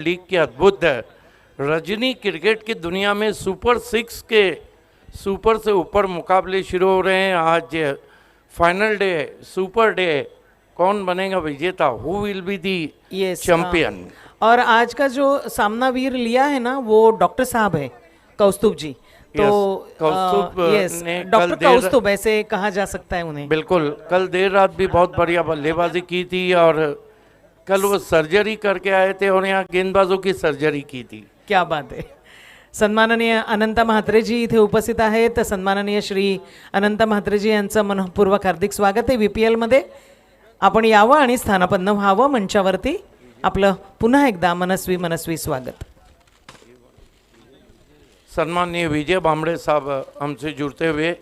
League की अद्भुत है। रजनी क्रिकेट की दुनिया में सुपर 6 के सुपर से ऊपर मुकाबले शुरू हो रहे हैं। आज फाइनल डे, सुपर डे, कौन बनेगा विजेता, हु विल बी दी चैंपियन। और आज का जो सामना वीर लिया है ना, वो डॉक्टर साहब है, कौस्तुभ जी। तो कौस्तुभ यस, ने डॉक्टर कौस्तुभ ऐसे कहा जा सकता है उन्हें। बिल्कुल, कल देर रात भी बहुत बढ़िया बल्लेबाजी की थी और कल वो सर्जरी करके आए थे और यहाँ गेंदबाजों की सर्जरी की थी। क्या बात आहे. सन्माननीय अनंता म्हात्रेजी इथे उपस्थित आहेत. सन्माननीय श्री अनंता म्हात्रेजी यांचं मनपूर्वक हार्दिक स्वागत आहे. VPL मध्ये आपण यावं आणि स्थानापन्न व्हावं मंचावरती. आपलं पुन्हा एकदा मनस्वी स्वागत. सम्माननीय विजय बामड़े साहब हमसे जुड़ते हुए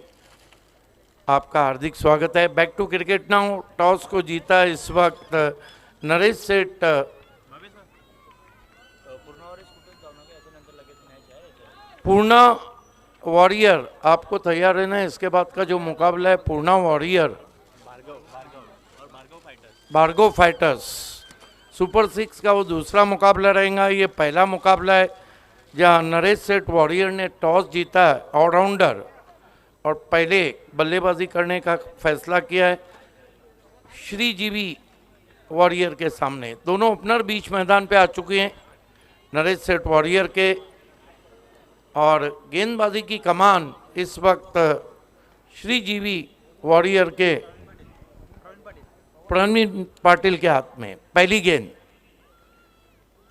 आपका हार्दिक स्वागत है। Back to cricket now. Toss को जीता इस वक्त नरेश सेठ। पूर्णा वॉरियर, आपको तैयार रहना है। इसके बाद का जो मुकाबला है Purna warrior Bhargav fighters, super 6 का वो दूसरा मुकाबला रहेगा। ये पहला मुकाबला है जहां नरेश सेठ वॉरियर ने टॉस जीता है, ऑलराउंडर, और पहले बल्लेबाजी करने का फैसला किया है श्रीजीवी वॉरियर के सामने। दोनों ओपनर बीच मैदान पे आ चुके हैं नरेश सेठ वॉरियर के, और गेंदबाजी की कमान इस वक्त श्रीजीवी वॉरियर के प्रवीण पाटिल के हाथ में। पहली गेंद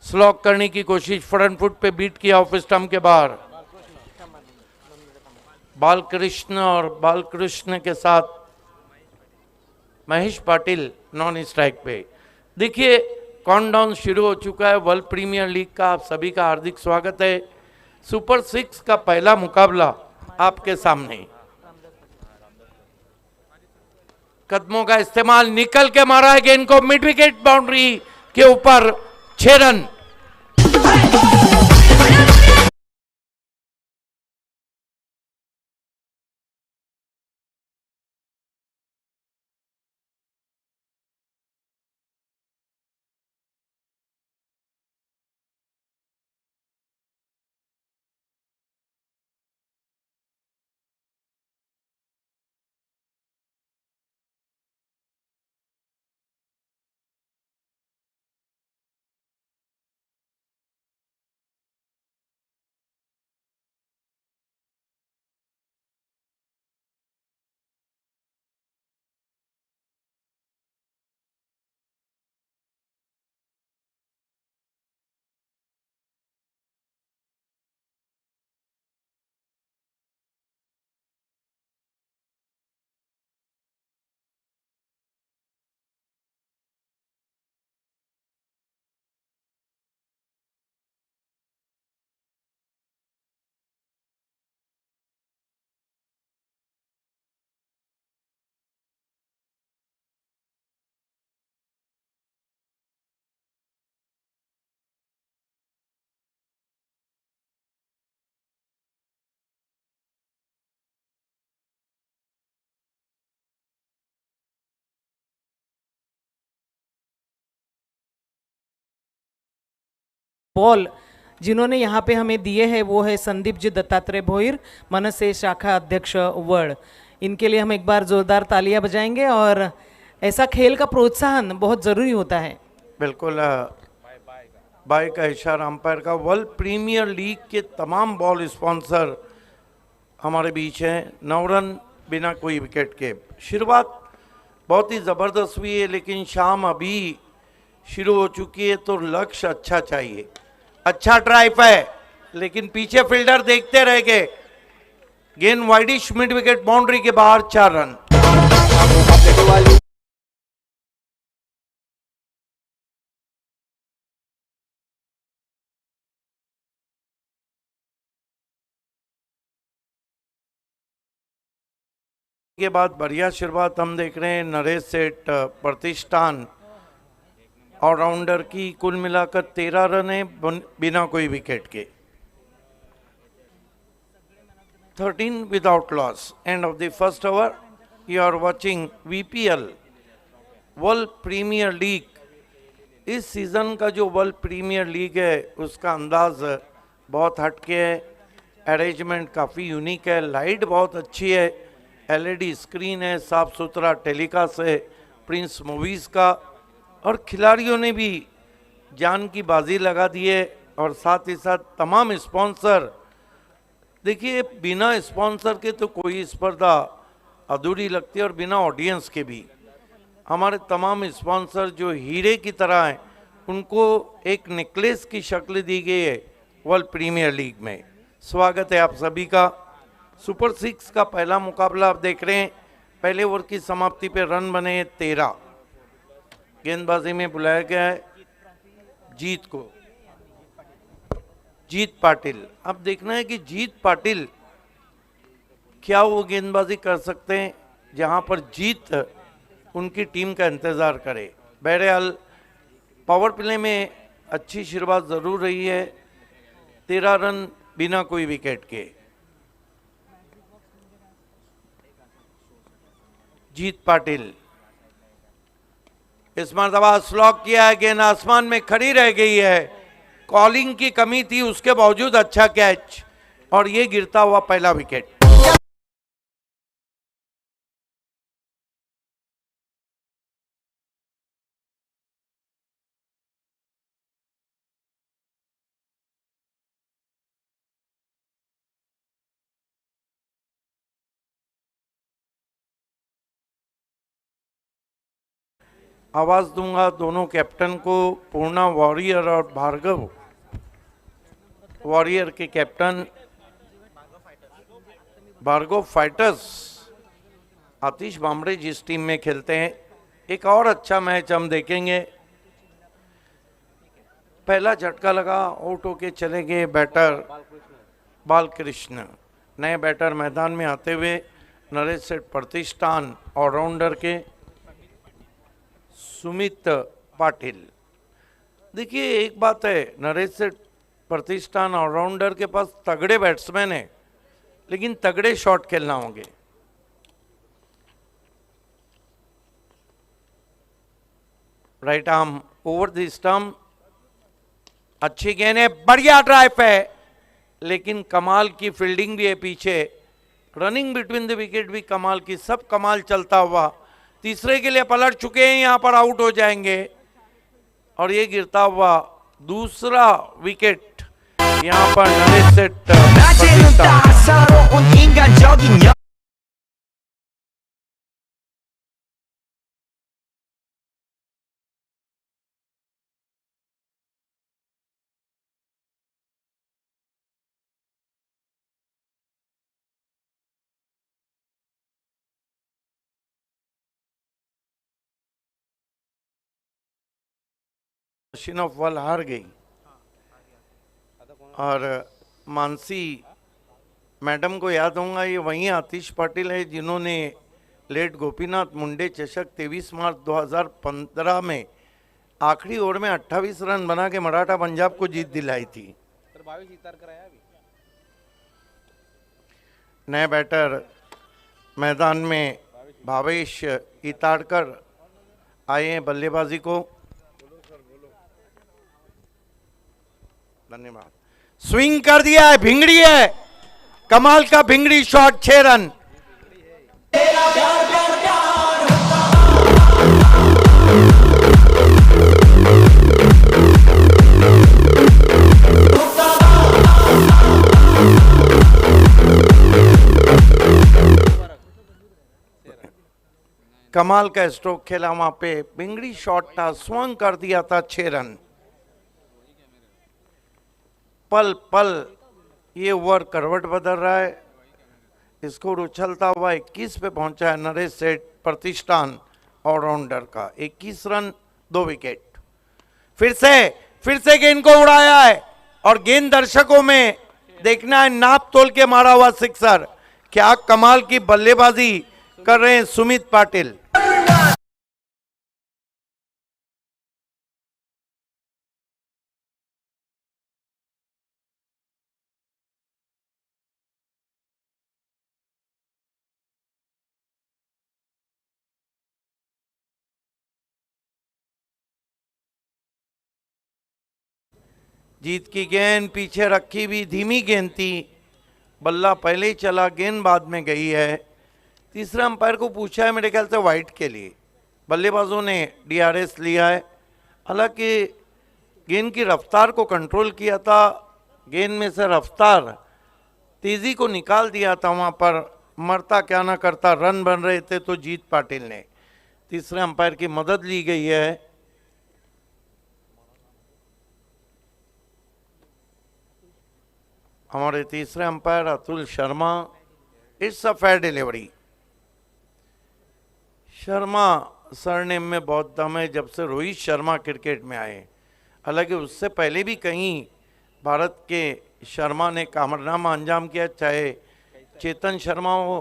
स्लॉक करने की कोशिश, फ्रंट फुट पे बीट किया ऑफ स्टंप के बाहर। बालकृष्ण और बालकृष्ण के साथ महेश पाटिल नॉन स्ट्राइक पे। देखिए काउंटडाउन शुरू हो चुका है वर्ल्ड प्रीमियर लीग का। आप सभी का हार्दिक स्वागत है। सुपर 6 का पहला मुकाबला आपके सामने। कदमों का इस्तेमाल, निकल के मारा है गेंद को मिड विकेट बाउंड्री के ऊपर, 6 रन। बॉल जिन्होंने यहाँ पे हमें दिए हैं वो है संदीप जी दत्तात्रेय भोईर, मनसे शाखा अध्यक्ष वर्ड। इनके लिए हम एक बार जोरदार तालियां बजाएंगे और ऐसा खेल का प्रोत्साहन बहुत ज़रूरी होता है। बिल्कुल, बाय का इशारा अंपायर का। वर्ल्ड प्रीमियर लीग के तमाम बॉल स्पॉन्सर हमारे बीच हैं। 9 रन बिना कोई विकेट के। शुरुआत बहुत ही ज़बरदस्त हुई है, लेकिन शाम अभी शुरू हो चुकी है तो लक्ष्य अच्छा चाहिए। अच्छा ड्राइव है, लेकिन पीछे फील्डर देखते रह गए। गेंद वाइडिश मिड विकेट बाउंड्री के बाहर, 4 रन। के बाद बढ़िया शुरुआत हम देख रहे हैं नरेश सेठ प्रतिष्ठान ऑलराउंडर की। कुल मिलाकर 13 रन है बिना कोई wicket K. 13 without loss. End of the first over. You are watching VPL World Premier League is season का जो वर्ल्ड प्रीमियर लीग है उसका अंदाज बहुत हटके है, अरेंजमेंट काफ़ी यूनिक है, लाइट बहुत अच्छी है, एलईडी स्क्रीन है, साफ सुथरा टेलीकास्ट है प्रिंस मूवीज़ का, और खिलाड़ियों ने भी जान की बाजी लगा दी है। और साथ ही साथ तमाम स्पॉन्सर, देखिए बिना स्पॉन्सर के तो कोई स्पर्धा अधूरी लगती है, और बिना ऑडियंस के भी। हमारे तमाम स्पॉन्सर जो हीरे की तरह हैं, उनको एक नेकलेस की शक्ल दी गई है वर्ल्ड प्रीमियर लीग में। स्वागत है आप सभी का। सुपर 6 का पहला मुकाबला आप देख रहे हैं। पहले ओवर की समाप्ति पे रन बने 13। गेंदबाजी में बुलाया गया है जीत को, जीत पाटिल। अब देखना है कि जीत पाटिल क्या वो गेंदबाजी कर सकते हैं जहां पर जीत उनकी टीम का इंतजार करे। बहरहाल पावर प्ले में अच्छी शुरुआत जरूर रही है, 13 रन बिना कोई विकेट के। जीत पाटिल इस मरतबा स्लॉक किया है, गेंद आसमान में खड़ी रह गई है। कॉलिंग की कमी थी, उसके बावजूद अच्छा कैच, और ये गिरता हुआ पहला विकेट। आवाज दूंगा दोनों कैप्टन को, पूर्णा वॉरियर और भार्गव वॉरियर के कैप्टन, भार्गव फाइटर्स। आतिश बामरे जिस टीम में खेलते हैं। एक और अच्छा मैच हम देखेंगे। पहला झटका लगा, आउट होके चले गए बैटर बालकृष्ण। नए बैटर मैदान में आते हुए नरेश सेठ प्रतिष्ठान ऑलराउंडर के सुमित पाटिल। देखिए एक बात है, नरेश सेठ प्रतिष्ठान ऑलराउंडर के पास तगड़े बैट्समैन है, लेकिन तगड़े शॉट खेलना होंगे। Right arm over the stump, अच्छी गेंद है, बढ़िया ड्राइव है, लेकिन कमाल की फील्डिंग भी है पीछे। रनिंग बिटवीन द विकेट भी कमाल की, सब कमाल चलता हुआ। तीसरे के लिए पलट चुके हैं, यहां पर आउट हो जाएंगे, और ये गिरता हुआ दूसरा विकेट यहां पर नरेश सेठ प्रतिष्ठान। 따사로운 인간적인 मशीन ऑफ वॉल हार गई, और मानसी मैडम को याद होगा, ये वही आतिश पाटिल है जिन्होंने लेट गोपीनाथ मुंडे चषक 23 मार्च 2015 में आखिरी ओवर में 28 रन बना के मराठा पंजाब को जीत दिलाई थी। नए बैटर मैदान में भावेश इताड़कर आए हैं बल्लेबाजी को। धन्यवाद। स्विंग कर दिया है, भिंगड़ी है, कमाल का भिंगड़ी शॉट, 6 रन। कमाल का स्ट्रोक खेला वहां पे, भिंगड़ी शॉट था, स्वंग कर दिया था, 6 रन। पल पल ये ओवर करवट बदल रहा है। स्कोर उछलता हुआ 21 पे पहुंचा है नरेश सेठ प्रतिष्ठान ऑलराउंडर का। 21 रन 2 विकेट। फिर से गेंद को उड़ाया है, और गेंद दर्शकों में देखना है, नाप तोल के मारा हुआ सिक्सर। क्या कमाल की बल्लेबाजी कर रहे हैं सुमित पाटिल। जीत की गेंद पीछे रखी भी धीमी गेंद थी, बल्ला पहले ही चला, गेंद बाद में गई है। तीसरे अंपायर को पूछा है मेरे ख्याल से वाइट के लिए, बल्लेबाजों ने डीआरएस लिया है। हालांकि गेंद की रफ्तार को कंट्रोल किया था, गेंद में से रफ्तार तेजी को निकाल दिया था, वहां पर मरता क्या ना करता, रन बन रहे थे तो जीत पाटिल ने तीसरे अंपायर की मदद ली गई है। हमारे तीसरे umpire Atul Sharma, it's a fair delivery. Sharma surname में बहुत दम है, जब से रोहित शर्मा क्रिकेट में आए। हालांकि उससे पहले भी कहीं भारत के शर्मा ने कारनामा अंजाम किया, चाहे चेतन शर्मा हो।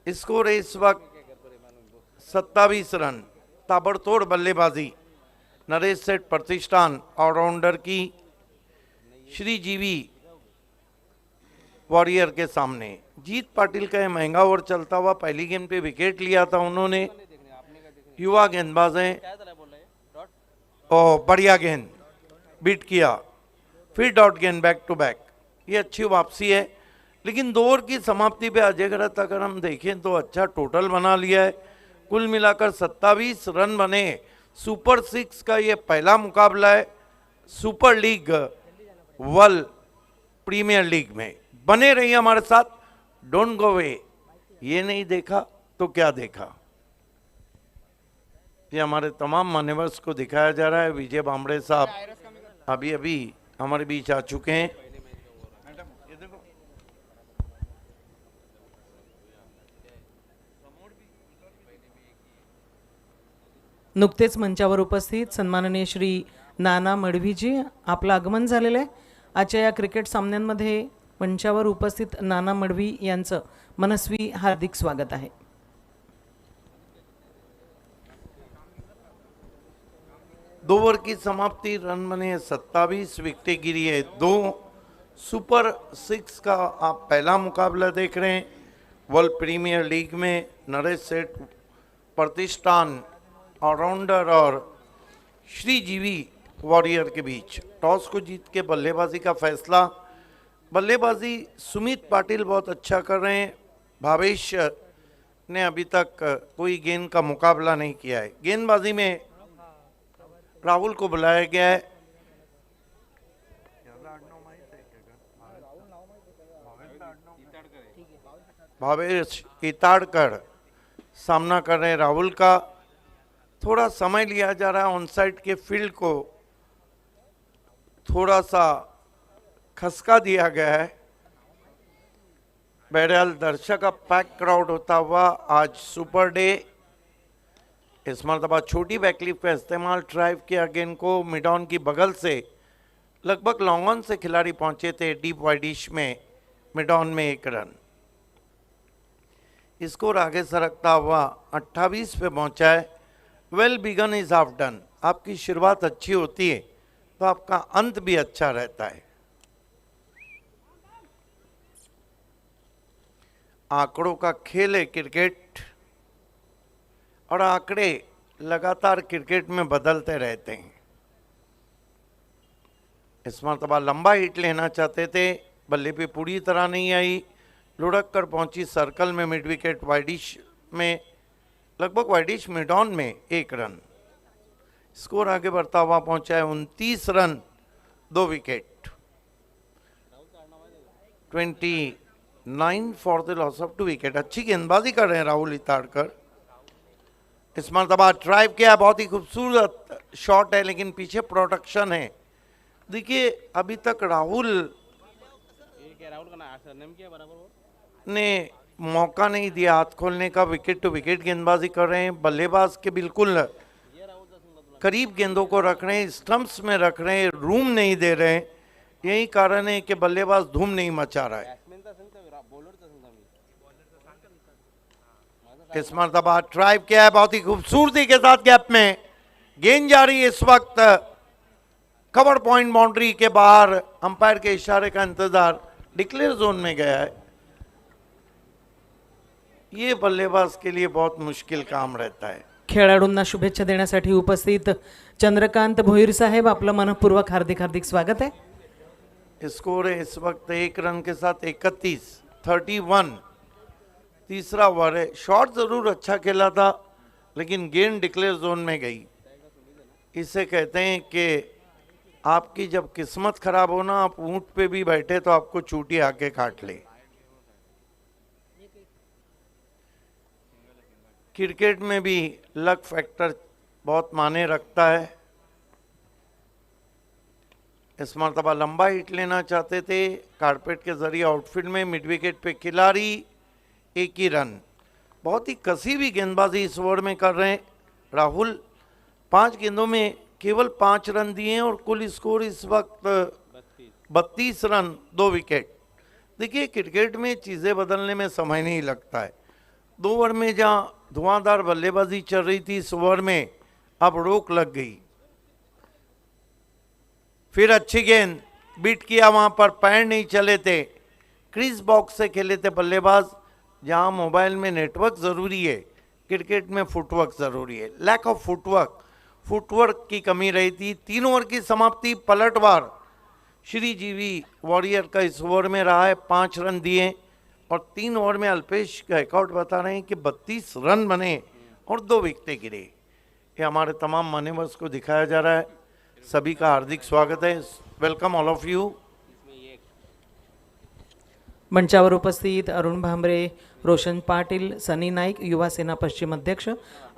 स्कोर इस वक्त 27 रन, ताबड़तोड़ बल्लेबाजी नरेश सेठ प्रतिष्ठान ऑलराउंडर की श्रीजीवी वॉरियर के सामने। जीत पाटिल का यह महंगा ओवर चलता हुआ, पहली गेंद पे विकेट लिया था उन्होंने, युवा गेंदबाज हैं। और बढ़िया गेंद बीट किया, फिर डॉट गेंद बैक टू बैक, ये अच्छी वापसी है। लेकिन 2 ओवर की समाप्ति पे अजय गरत अगर हम देखें तो अच्छा टोटल बना लिया है। कुल मिलाकर 27 रन बने। सुपर 6 का ये पहला मुकाबला है super league world premier league में। बने रहिए हमारे साथ, डोंट गो अवे। ये नहीं देखा तो क्या देखा, ये हमारे तमाम मान्यवर्स को दिखाया जा रहा है। विजय बामड़े साहब अभी अभी हमारे बीच आ चुके हैं। नुकतेच मंचावर उपस्थित सन्माननीय श्री नाना मडवीजी, आपलं आगमन झालेलं आहे। आजच्या या क्रिकेट सामन्यांमध्ये मंचावर उपस्थित नाना मडवी यांचं मनस्वी हार्दिक स्वागत आहे। दो ओवर की समाप्ति, रन बने 27, विकेटें गिरी है 2। सुपर 6 का आप पहला मुकाबला देख रहे हैं वर्ल्ड प्रीमियर लीग में। नरेश सेठ प्रतिष्ठान ऑलराउंडर और श्रीजीवी वॉरियर के बीच। टॉस को जीत के बल्लेबाजी का फैसला। बल्लेबाजी सुमित पाटिल बहुत अच्छा कर रहे हैं। भावेश ने अभी तक कोई गेंद का मुकाबला नहीं किया है। गेंदबाजी में राहुल को बुलाया गया है। भावेश इताड़कर सामना कर रहे हैं राहुल का। थोड़ा समय लिया जा रहा है, ऑन साइड के फील्ड को थोड़ा सा खसका दिया गया है। बहरहाल दर्शक का पैक क्राउड होता हुआ आज सुपर डे। इस मरतबा छोटी बैकलिप का इस्तेमाल, ड्राइव किया गेंद को मिड ऑन की बगल से, लगभग लॉन्ग ऑन से खिलाड़ी पहुंचे थे डीप वाइडिश में, मिड ऑन में 1 रन। स्कोर आगे सरकता हुआ 28 पे पहुंचा है। Well begun is half done. आपकी शुरुआत अच्छी होती है तो आपका अंत भी अच्छा रहता है। आंकड़ों का खेल है क्रिकेट, और आंकड़े लगातार क्रिकेट में बदलते रहते हैं। इस मरतबा लंबा हिट लेना चाहते थे, बल्ले पे पूरी तरह नहीं आई, लुढ़क कर पहुंची सर्कल में, मिड विकेट वाइडिश में, लगभग वाइडिश मिड ऑन में 1 रन। स्कोर आगे बढ़ता हुआ पहुंचा है 29 run, 2 wicket. 29 for the loss of 2 wicket. अच्छी गेंदबाजी कर रहे हैं राहुल इताड़कर। इस मरतबा ड्राइव किया, बहुत ही खूबसूरत शॉट है, लेकिन पीछे प्रोटेक्शन है। देखिए अभी तक राहुल ने मौका नहीं दिया हाथ खोलने का। विकेट टू विकेट गेंदबाजी कर रहे हैं। बल्लेबाज के बिल्कुल करीब गेंदों को रख रहे हैं, स्टंप्स में रख रहे हैं, रूम नहीं दे रहे हैं। यही कारण है कि बल्लेबाज धूम नहीं मचा रहा है। इस मरतबा ड्राइव किया है, बहुत ही खूबसूरती के साथ गैप में गेंद जारी। इस वक्त कवर पॉइंट बाउंड्री के बाहर, अंपायर के इशारे का इंतजार, डिक्लेयर जोन में गया है। ये बल्लेबाज के लिए बहुत मुश्किल काम रहता है। खेळाडूंना शुभेच्छा देण्यासाठी उपस्थित चंद्रकांत भोईर साहेब, आपलं मनपूर्वक हार्दिक हार्दिक स्वागत है. स्कोर है इस वक्त 1 रन के साथ 31 तीसरा ओवर है. शॉट जरूर अच्छा खेला था लेकिन गेंद डिक्लेयर जोन में गई. इसे कहते हैं कि आपकी जब किस्मत खराब हो ना, आप ऊंट पे भी बैठे तो आपको चूटी आके काट ले. क्रिकेट में भी लक फैक्टर बहुत माने रखता है. इस मरतबा लंबा हिट लेना चाहते थे, कारपेट के जरिए आउटफील्ड में मिड विकेट पे खिलाड़ी, 1 ही रन. बहुत ही कसी हुई गेंदबाजी इस ओवर में कर रहे हैं राहुल. 5 गेंदों में केवल 5 रन दिए हैं और कुल स्कोर इस वक्त 32 रन, 2 विकेट. देखिए क्रिकेट में चीज़ें बदलने में समय नहीं लगता है. 2 ओवर में जहाँ धुआंधार बल्लेबाजी चल रही थी, इस ओवर में अब रोक लग गई. फिर अच्छी गेंद बीट किया, वहां पर पैर नहीं चले थे. क्रीज बॉक्स से खेले थे बल्लेबाज. जहां मोबाइल में नेटवर्क ज़रूरी है, क्रिकेट में फुटवर्क ज़रूरी है. लैक ऑफ फुटवर्क की कमी रही थी. 3 ओवर की समाप्ति, पलटवार श्रीजीवी वॉरियर का इस ओवर में रहा है. 5 रन दिए और 3 ओवर में अल्पेश गैकवाड बता रहे हैं कि 32 रन बने और 2 विकेटें गिरे. ये हमारे तमाम मान्यवर्स को दिखाया जा रहा है. सभी का हार्दिक स्वागत है. Welcome all of you. मंचावर उपस्थित अरुण भांबरे, रोशन पाटील, सनी नाईक, युवा सेना पश्चिम अध्यक्ष,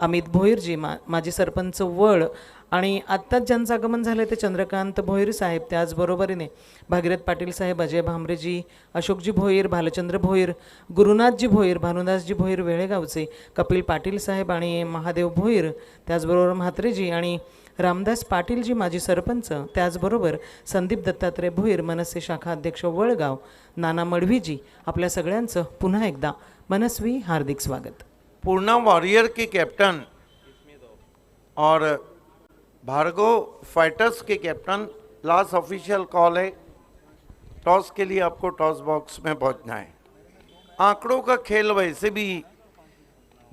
अमित भोईरजी, माजी सरपंच वड आणि आत्ताच ज्यांचं आगमन झालं ते चंद्रकांत भोईर साहेब. त्याचबरोबरीने भागीरथ पाटील साहेब, अजय भांबरेजी, अशोकजी भोईर, भालचंद्र भोईर, गुरुनाथजी भोईर, भानुदासजी भोईर वेळेगावचे, कपिल पाटील साहेब आणि महादेव भोईर, त्याचबरोबर म्हात्रेजी आणि रामदास पाटीलजी माजी सरपंच, त्याचबरोबर संदीप दत्तात्रय भोईर, मनसे शाखा अध्यक्ष वळगाव, नाना मडवीजी, आपल्या सगळ्यांचं पुन्हा एकदा मनस्वी हार्दिक स्वागत. पूर्णा वॉरियर के कैप्टन और भार्गव फाइटर्स के कैप्टन, लास्ट ऑफिशियल कॉल है. टॉस के लिए आपको टॉस बॉक्स में पहुंचना है. आंकड़ों का खेल वैसे भी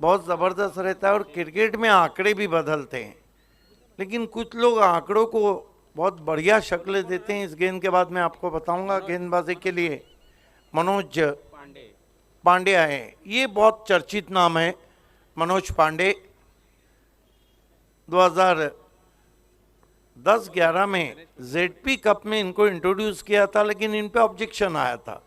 बहुत ज़बरदस्त रहता है और क्रिकेट में आंकड़े भी बदलते हैं, लेकिन कुछ लोग आंकड़ों को बहुत बढ़िया शक्ल देते हैं. इस गेंद के बाद मैं आपको बताऊंगा. गेंदबाजी के लिए मनोज पांडे आए. ये बहुत चर्चित नाम है मनोज पांडे. 2010-11 में जेडपी कप में इनको इंट्रोड्यूस किया था, लेकिन इन पे ऑब्जेक्शन आया था.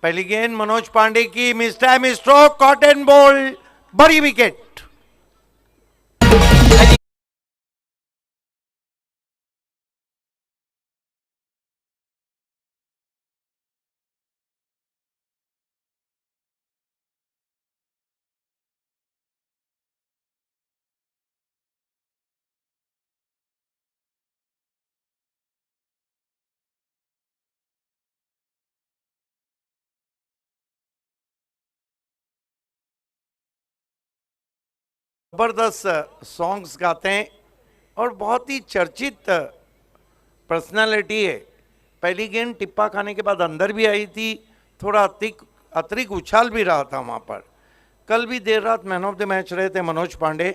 पहली गेंद मनोज पांडे की, miss time stroke, caught and bowled, बड़ी विकेट. जबरदस्त सॉन्ग्स गाते हैं और बहुत ही चर्चित पर्सनालिटी है. पहली गेंद टिप्पा खाने के बाद अंदर भी आई थी. थोड़ा अतिरिक्त उछाल भी रहा था वहाँ पर. कल भी देर रात मैन ऑफ द मैच रहे थे मनोज पांडे.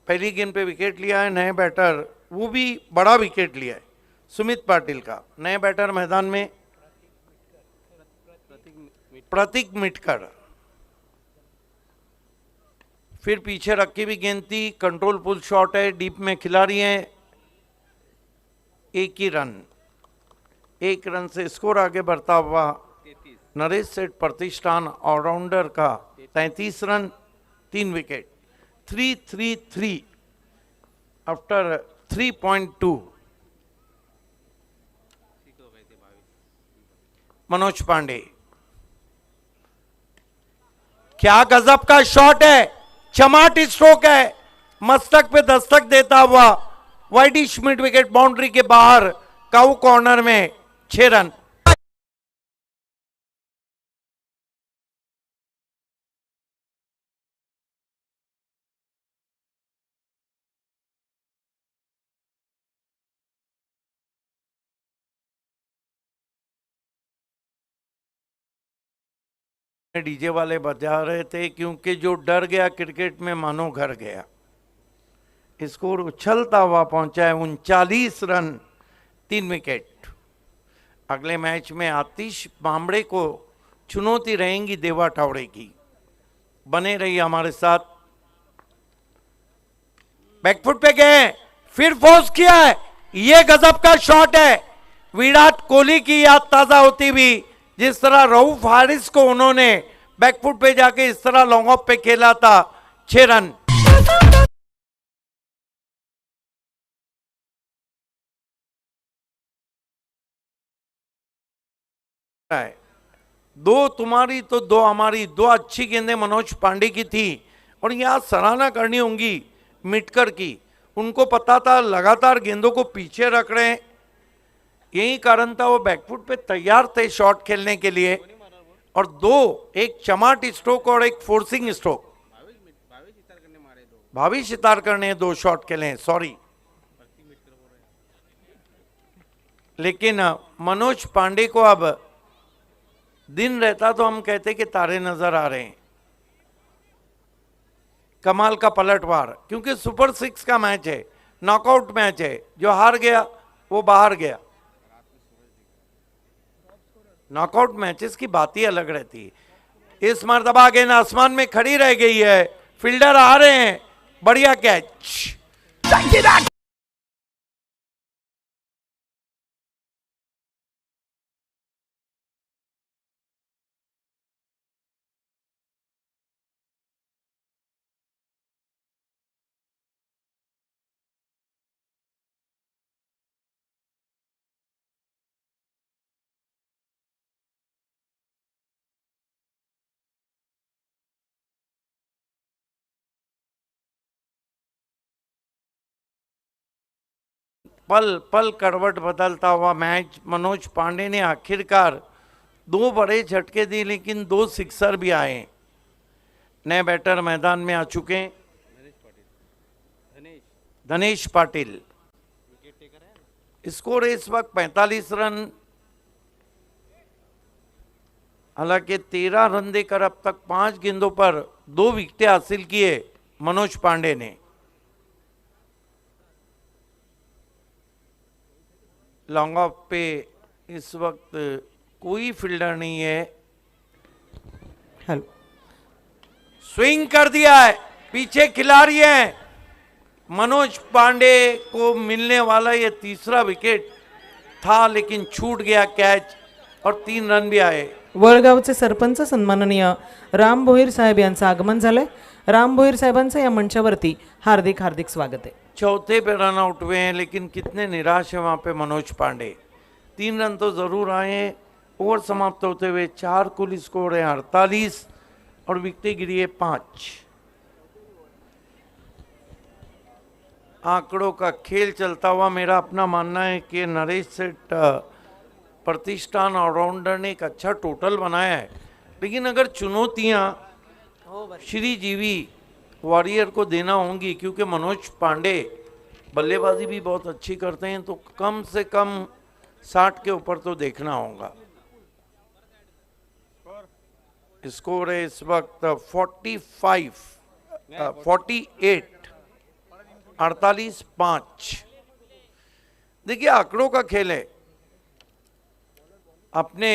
पहली गेंद पे विकेट लिया है. नए बैटर, वो भी बड़ा विकेट लिया है, सुमित पाटिल का. नए बैटर मैदान में प्रतीक मिटकर. फिर पीछे रखी भी गेंद थी. कंट्रोल पुल शॉट है, डीप में खिलाड़ी हैं. 1 ही रन. 1 रन से स्कोर आगे बढ़ता हुआ नरेश सेठ प्रतिष्ठान ऑलराउंडर का 33 run, 3 wicket. 3-3-3 after 3.2. Manoj Pandey, क्या गजब का शॉट है, चमाट स्ट्रोक है, मस्तक पे दस्तक देता हुआ वाइडिश मिड विकेट बाउंड्री के बाहर काउ कॉर्नर में 6 रन. डीजे वाले बजा रहे थे क्योंकि जो डर गया क्रिकेट में मानो घर गया. स्कोर उछलता हुआ पहुंचा है 39 रन, 3 विकेट। अगले मैच में आतिश बामड़े को चुनौती रहेंगी देवा टावड़े की। बने रहिए हमारे साथ। बैकफुट पे गए, फिर फोर्स किया है, ये गजब का शॉट है। विराट कोहली की याद ताजा होती हुई, जिस तरह रऊफ हारिस को उन्होंने बैकफुट पे जाके इस तरह लॉन्ग ऑफ पे खेला था, 6 रन। दो तुम्हारी तो दो हमारी, दो अच्छी गेंदें मनोज पांडे की थी। और यहां सराहना करनी होगी मिटकर की। उनको पता था लगातार गेंदों को पीछे रख रहे हैं, यही कारण था वो बैकफुट पे तैयार थे शॉट खेलने के लिए। और दो, एक चमाट स्ट्रोक और एक फोर्सिंग स्ट्रोक, भावी सितारकर ने 2 शॉट खेले हैं, सॉरी। लेकिन मनोज पांडे को अब दिन रहता तो हम कहते कि तारे नजर आ रहे हैं। कमाल का पलटवार, क्योंकि सुपर 6 का मैच है, नॉकआउट मैच है। जो हार गया वो बाहर गया। नॉकआउट मैचेस की बात ही अलग रहती है। इस मर्तबा गेंद आसमान में खड़ी रह गई है, फील्डर आ रहे हैं, बढ़िया कैच। पल पल करवट बदलता हुआ मैच। मनोज पांडे ने आखिरकार 2 बड़े झटके दिए, लेकिन 2 सिक्सर भी आए। नए बैटर मैदान में आ चुके हैं, धनेश पाटिल। स्कोर इस वक्त 45 रन। हालांकि 13 रन देकर अब तक 5 गेंदों पर 2 विकेटें हासिल किए मनोज पांडे ने। लॉन्ग ऑफ पे इस वक्त कोई फील्डर नहीं है। हेलो, स्विंग कर दिया है, पीछे खिलाड़ी है। मनोज पांडे को मिलने वाला ये तीसरा विकेट था, लेकिन छूट गया कैच और 3 रन भी आए। वळगावचे सरपंच सन्माननीय राम भोईर साहेब यांचं आगमन झालंय। राम भोईर साहेबांचं या मंचावरती हार्दिक हार्दिक स्वागत आहे। चौथे पे रन आउट हुए हैं, लेकिन कितने निराश है वहां पे मनोज पांडे। 3 रन तो जरूर आए हैं। ओवर समाप्त होते हुए 4 कुल स्कोर है 48 और विकेटें गिरी है 5। आंकड़ों का खेल चलता हुआ मेरा अपना मानना है कि नरेश सेठ प्रतिष्ठान ऑलराउंडर ने एक अच्छा टोटल बनाया है, लेकिन अगर चुनौतियां श्रीजीवी वॉरियर को देना होंगी, क्योंकि मनोज पांडे बल्लेबाजी भी बहुत अच्छी करते हैं, तो कम से कम 60 के ऊपर तो देखना होगा। स्कोर है इस वक्त 48 48-5। देखिए आंकड़ों का खेल है। अपने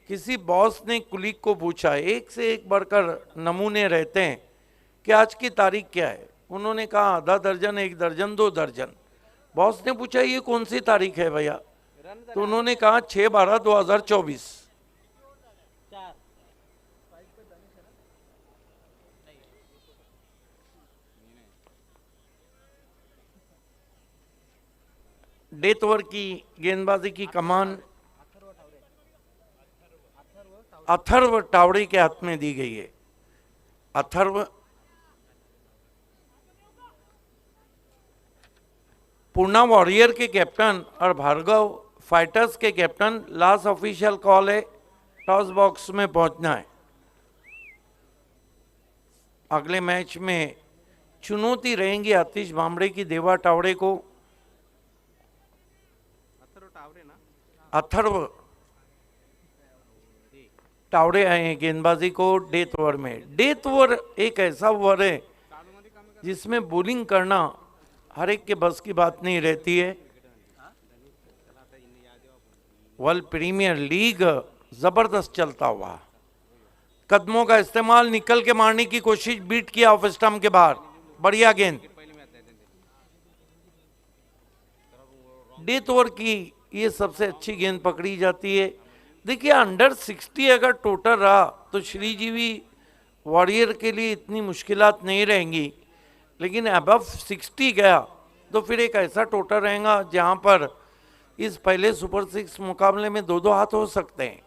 किसी बॉस ने कुलीग को पूछा, एक से एक बढ़कर नमूने रहते हैं, कि आज की तारीख क्या है। उन्होंने कहा आधा दर्जन, 1 दर्जन, 2 दर्जन। बॉस ने पूछा ये कौन सी तारीख है भैया, तो उन्होंने कहा 6/12/2024। डेथ ओवर की गेंदबाजी की कमान अथर्व टावड़े के हाथ में दी गई है। अथर्व पूर्णा वॉरियर के कैप्टन और भार्गव फाइटर्स के कैप्टन। लास्ट ऑफिशियल कॉल है, टॉस बॉक्स में पहुंचना है। अगले मैच में चुनौती रहेंगी आतिश बामड़े की देवा टावड़े को। अथर्व टावड़े आए हैं गेंदबाजी को डेथ ओवर में। डेथ ओवर एक ऐसा ओवर है जिसमें बॉलिंग करना हर एक के बस की बात नहीं रहती है। वर्ल्ड प्रीमियर लीग जबरदस्त चलता हुआ, कदमों का इस्तेमाल, निकल के मारने की कोशिश, बीट किया ऑफ स्टंप के बाहर, बढ़िया गेंद। डेथ ओवर की ये सबसे अच्छी गेंद पकड़ी जाती है। देखिए अंडर 60 अगर टोटल रहा तो श्रीजीवी वॉरियर के लिए इतनी मुश्किलात नहीं रहेंगी, लेकिन अबव 60 गया तो फिर एक ऐसा टोटल रहेगा जहां पर इस पहले सुपर 6 मुकाबले में 2-2 हाथ हो सकते हैं।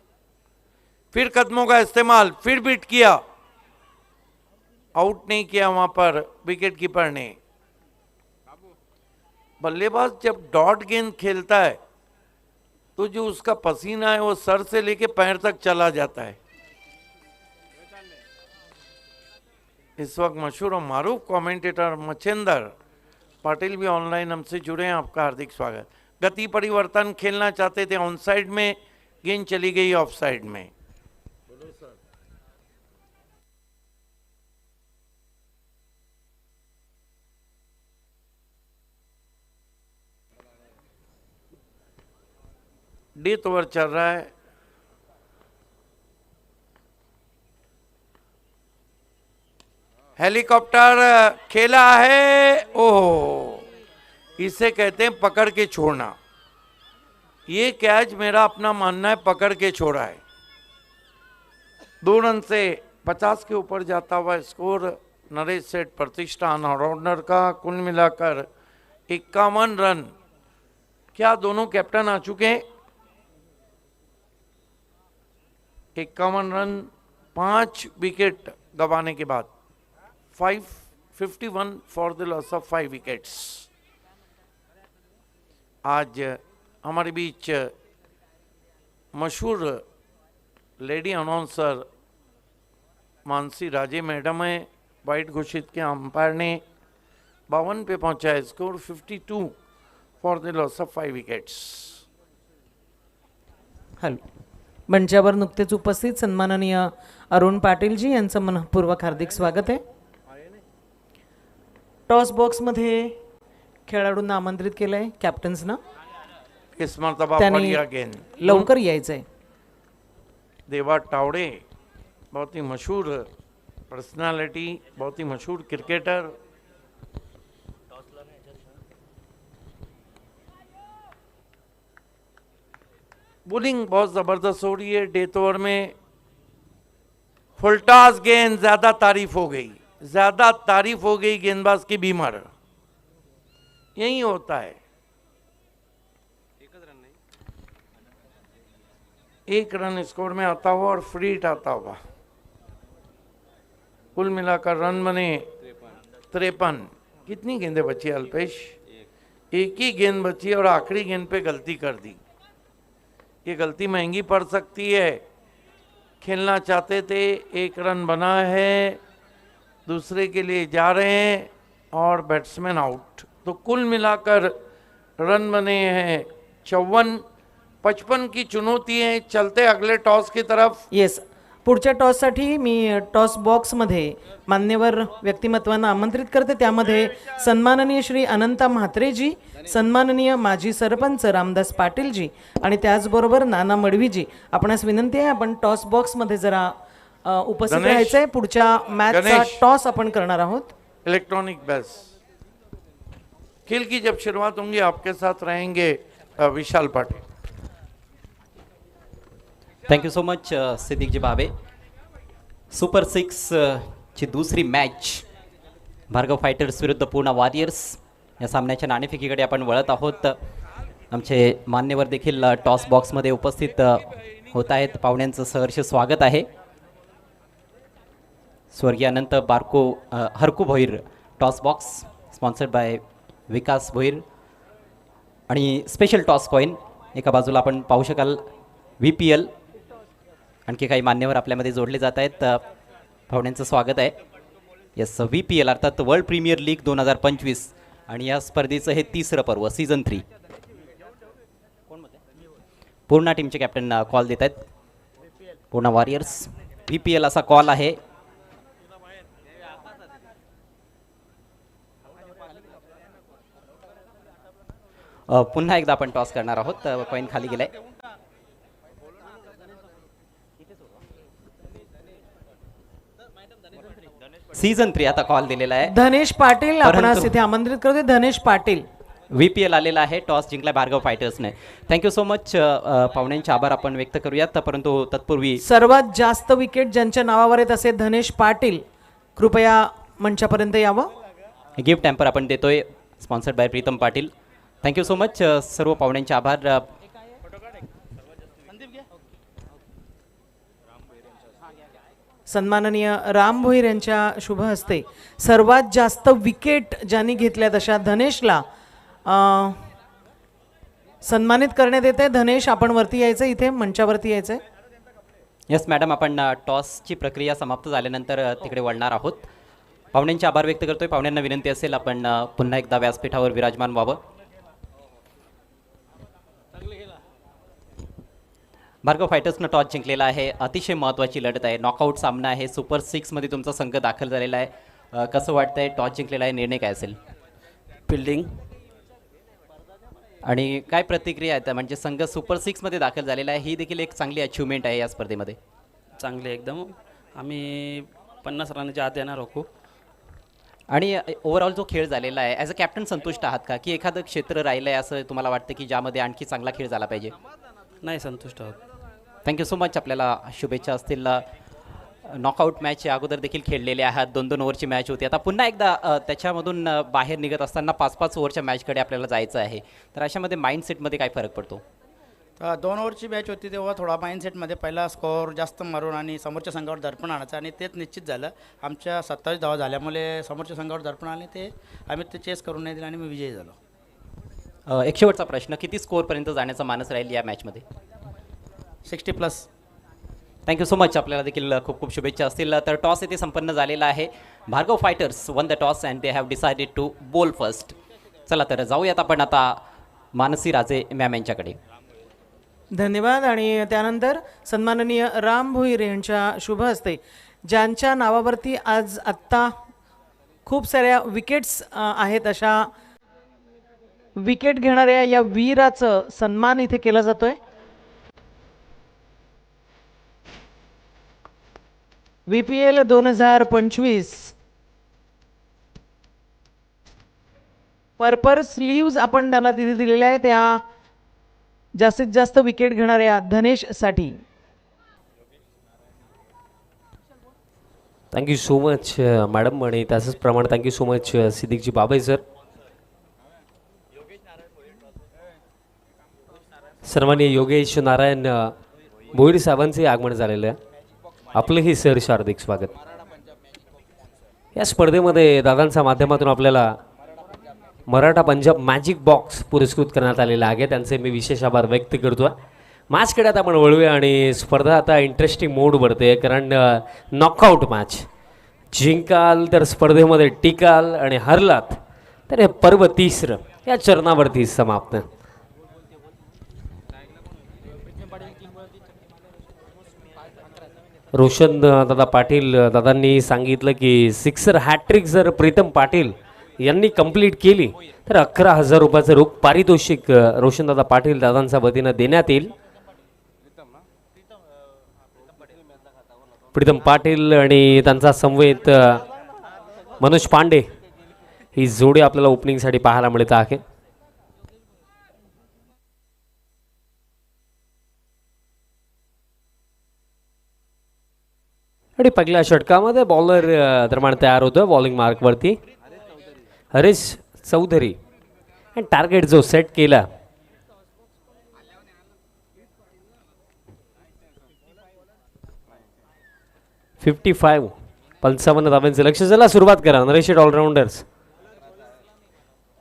फिर कदमों का इस्तेमाल, फिर बीट किया, आउट नहीं किया वहां पर विकेट कीपर ने। बल्लेबाज जब डॉट गेंद खेलता है तो जो उसका पसीना है वो सर से लेके पैर तक चला जाता है। इस वक्त मशहूर और मारूफ कमेंटेटर मच्छिंदर पाटिल भी ऑनलाइन हमसे जुड़े हैं, आपका हार्दिक स्वागत। गति परिवर्तन खेलना चाहते थे, ऑन साइड में गेंद चली गई ऑफ साइड में। डेथ ओवर चल रहा है। हेलीकॉप्टर खेला है, ओह, इसे कहते हैं पकड़ के छोड़ना। ये कैच मेरा अपना मानना है पकड़ के छोड़ा है। 2 रन से 50 के ऊपर जाता हुआ स्कोर नरेश सेठ प्रतिष्ठान ऑलराउंडर का, कुल मिलाकर 51 रन। क्या दोनों कैप्टन आ चुके हैं? 51 रन 5 विकेट गंवाने के बाद, 51 for the loss of 5 wickets. आज हमारे बीच मशहूर लेडी अनाउंसर मानसी राजे मैडम है। वाइट घोषित के अंपायर ने 52 पे पहुंचा है score, 52 for the loss of 5 wickets. Hello, मंचावर नुकतेच उपस्थित सन्माननीय अरुण पाटीलजी यांचं मनपूर्वक हार्दिक स्वागत आहे। टॉस बॉक्समध्ये खेळाडूंना आमंत्रित केलंय कॅप्टन्सना, इस मर्तबा त्यांनी बढ़िया गेंद, लवकर यायचंय। देवा टावड़े बहुत ही मशहूर पर्सनालिटी, बहुत ही मशहूर क्रिकेटर। बॉलिंग बहुत जबरदस्त हो रही है डेथ ओवर में। फुलटास गेंद, ज्यादा तारीफ हो गई, ज्यादा तारीफ हो गई गेंदबाज की बीमार। यही होता है, एक रन स्कोर में आता हुआ और फ्री हिट आता हुआ। कुल मिलाकर रन बने 53। कितनी गेंदें बची अल्पेश? एक ही गेंद बची और आखिरी गेंद पे गलती कर दी। ये गलती महंगी पड़ सकती है। खेलना चाहते थे, 1 रन बना है, दूसरे के लिए जा रहे हैं और बैट्समैन आउट। तो कुल मिलाकर रन बने हैं 54। 55 की चुनौती है। चलते अगले टॉस की तरफ। येस, पुढच्या टॉससाठी मी टॉस बॉक्समध्ये मान्यवर व्यक्तिमत्वांना आमंत्रित करते। त्यामध्ये सन्माननीय श्री अनंता म्हात्रेजी, सन्माननीय माजी सरपंच रामदास पाटीलजी आणि त्याचबरोबर नाना मडवीजी। आपणास विनंती आहे आपण टॉस बॉक्समध्ये जरा उपस्थित गणेश, राहायचंय। पुढच्या मॅचचा गणेश। टॉस आपण करणार आहोत। इलेक्ट्रॉनिक बेस खेल की जब शुरुआत होंगी आपके साथ रहेंगे विशाल पाटिल। थँक्यू सो मच सिद्दीकजी बाबे। सुपर 6 ची दुसरी मॅच भार्गव फायटर्स विरुद्ध पूर्णा वॉरियर्स या सामन्याच्या नाणेफेकीकडे आपण वळत आहोत। आमचे मान्यवर देखील टॉस बॉक्समध्ये उपस्थित होत आहेत। पाहुण्यांचं सहर्ष स्वागत आहे। स्वर्गीय Anant Barko Harku Bhoir toss box sponsored by Vikas Bhoir आणि स्पेशल टॉस कॉईन एका बाजूला आपण पाहू शकाल। VPL आणखी काही मान्यवर आपल्यामध्ये जोडले जात आहेत। पाहुण्यांचं स्वागत आहे। यस, VPL अर्थात वर्ल्ड प्रीमियर लीग 2025 आणि या स्पर्धेचं हे 3रं पर्व, सीझन 3। पूर्णा टीमचे कॅप्टन कॉल देत आहेत। पूर्णा वॉरियर्स VPL असा कॉल आहे। पुन्हा एकदा आपण टॉस करणार आहोत. कॉईन खाली गेलाय. सीझन 3 आता कॉल दिलेला आहे. धनेश पाटील आपणास परंतु- इथे आमंत्रित करतोय. धनेश पाटील VPL आलेला आहे. टॉस जिंकला भार्गव फायटर्सने. Thank you so much. पाहुण्यांचे आभार आपण व्यक्त करूयात. परंतु तत्पूर्वी सर्वात जास्त विकेट ज्यांच्या नावावर आहेत असे धनेश पाटील कृपया मंचापर्यंत यावं. गिफ्ट टॅम्पर आपण देतोय, sponsored by Pritam Patil. Thank you so much. सर्व पाहुण्यांचे आभार. सन्माननीय राम भोईर यांच्या शुभ हस्ते सर्वात जास्त विकेट ज्यांनी घेतल्यात अशा धनेशला सन्मानित करण्यात येते. धनेश आपण वरती यायचं, इथे मंचावरती यायचं. येस मॅडम, आपण टॉसची प्रक्रिया समाप्त झाल्यानंतर तिकडे वळणार आहोत. पाहुण्यांचे आभार व्यक्त करतोय. पाहुण्यांना विनंती असेल आपण पुन्हा एकदा व्यासपीठावर विराजमान व्हावं. भार्गव फायटर्सनं टॉस जिंकलेला आहे. अतिशय महत्त्वाची लढत आहे. नॉकआउट सामना आहे. सुपर 6मध्ये तुमचा संघ दाखल झालेला आहे. कसं वाटतंय? टॉस जिंकलेला आहे, निर्णय काय असेल? फिल्डिंग आणि काय प्रतिक्रिया आहेत? म्हणजे संघ सुपर 6मध्ये दाखल झालेला आहे, ही देखील एक चांगली अचिव्हमेंट आहे या स्पर्धेमध्ये. चांगले एकदम. आम्ही 50 रनाच्या आत येणार आहोत. आणि ओव्हरऑल जो खेळ झालेला आहे, ॲज अ कॅप्टन संतुष्ट आहात का, की एखादं क्षेत्र राहिलं आहे असं तुम्हाला वाटतं की ज्यामध्ये आणखी चांगला खेळ झाला पाहिजे? नाही, संतुष्ट आहोत. Thank you so much. आपल्याला शुभेच्छा असतील. नॉकआउट मॅचच्या अगोदर देखील खेळलेले आहात. 2-2 ओव्हरची मॅच होती. आता पुन्हा एकदा त्याच्यामधून बाहेर निघत असताना 5-5 ओव्हरच्या मॅचकडे आपल्याला जायचं आहे. तर अशामध्ये माइंडसेटमध्ये काय फरक पडतो? 2 ओव्हरची मॅच होती तेव्हा थोडा माइंडसेटमध्ये पहिला स्कोअर जास्त मारून आणि समोरच्या संघावर दर्पण आणायचं आणि तेच निश्चित झालं. आमच्या 27 धावा झाल्यामुळे समोरच्या संघावर दर्पण आले, ते आम्ही ते चेस करून नाही दिलं आणि मी विजयी झालो. एक शेवटचा प्रश्न, किती स्कोअरपर्यंत जाण्याचा मानस राहील या मॅचमध्ये? 60+. Thank you so much. आपल्याला देखील खूप खूप शुभेच्छा असतील. तर टॉस येथे संपन्न झालेला आहे. Bhargav fighters won the toss and they have decided to bowl first. चला तर जाऊयात आपण आता मानसी राजे मॅम यांच्याकडे. धन्यवाद. आणि त्यानंतर सन्माननीय राम भोईर यांच्या शुभ हस्ते ज्यांच्या नावावरती आज आत्ता खूप साऱ्या विकेट्स आहेत अशा विकेट घेणाऱ्या या वीराचं सन्मान इथे केला जातोय. VPL 2025 पर्पर स्लीव्ज आपण त्याला तिथे दिलेल्या आहे, त्या जास्तीत जास्त विकेट घेणाऱ्या धनेशसाठी. Thank you so much madam. आणि त्याचप्रमाणे थँक्यू सो मच सिद्दीकजी बाबाई सर. सन्माननीय योगेश नारायण भोईर साहेबांचे आगमन झालेलं आहे. आपलंही सर हार्दिक स्वागत. या स्पर्धेमध्ये दादांच्या माध्यमातून आपल्याला मराठा पंजाब मॅजिक बॉक्स पुरस्कृत करण्यात आलेला आहे. त्यांचे मी विशेष आभार व्यक्त करतो. मॅचकडे आता आपण वळूया आणि स्पर्धा आता इंटरेस्टिंग मोड भरते, कारण नॉकआउट मॅच. जिंकाल तर स्पर्धेमध्ये टिकाल आणि हरलात तर हे पर्व 3 या चरणावरती समाप्त. रोशन दादा पाटील दादांनी सांगितलं की 6 हॅट्रिक जर प्रीतम पाटील यांनी कंप्लीट केली तर 11,000 रुपयाचं रोख पारितोषिक रोशनदादा पाटील दादांच्या वतीनं देण्यात येईल. प्रीतम पाटील आणि त्यांचा समवेत मनोज पांडे ही जोडी आपल्याला ओपनिंगसाठी पाहायला मिळत आहे. आणि पहिल्या षटकामध्ये बॉलर दरम्यान तयार होतो बॉलिंग मार्कवरती हरीश चौधरी. आणि टार्गेट जो सेट केला $55 55 धावांचे लक्ष. चला सुरुवात करा. नरेश ऑलराऊंडर्स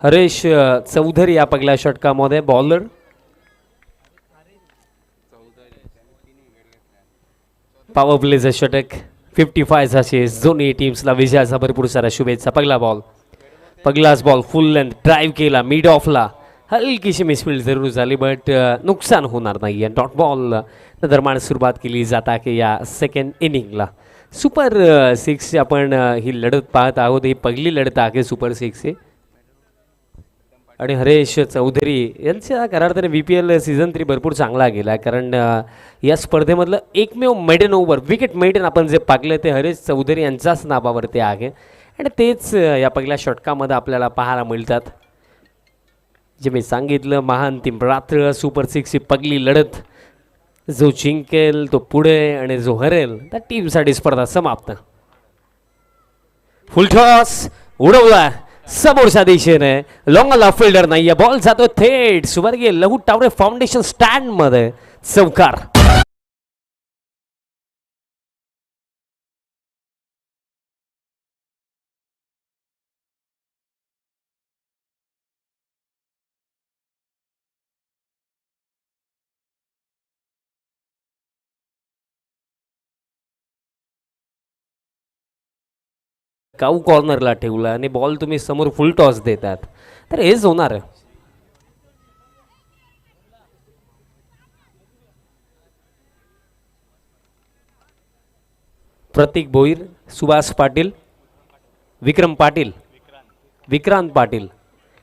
हरीश चौधरी या पहिल्या षटकामध्ये बॉलर. पॉवर प्लेचं षटक 55 असे दोन्ही टीम्सला विजयाचा भरपूर साऱ्या शुभेच्छा. पहिलाच बॉल फुल लेंथ ड्राईव्ह केला मिड ऑफला. हलकीशी मिसफील्ड जरूर झाली बट नुकसान होणार नाही. आणि डॉट बॉल दरम्यान सुरुवात केली जाता की या सेकंड इनिंगला. सुपर 6 आपण ही लढत पाहत आहोत. ही पहिली लढत आहे सुपर 6 ची. आणि हरेश चौधरी यांच्या करार्थाने VPL सीझन 3 भरपूर चांगला गेला, कारण या स्पर्धेमधलं एकमेव मेडन ओव्हर विकेट मेडन आपण जे पाकले ते हरेश चौधरी यांच्याच नावावरती आहे आणि तेच या पहिल्या षटकामध्ये आपल्याला पाहायला मिळतात. जे मी सांगितलं, महाअंतिम रात्र, सुपर 6 पहिली लढत, जो जिंकेल तो पुढे आणि जो हरेल त्या टीमसाठी स्पर्धा समाप्त. फुल टॉस उडवला समोरच्या दिशेने, लॉंगला फिल्डर नाहीये, बॉल जातो थेट सुवर्गीय लघु टावरे फाउंडेशन स्टँड मध्ये, चौकार. काऊ कॉर्नरला ठेवला आणि बॉल तुम्ही समोर फुल टॉस देतात तर हेच होणार. प्रतीक भोईर, सुभाष पाटील, विक्रम पाटील, विक्रांत पाटील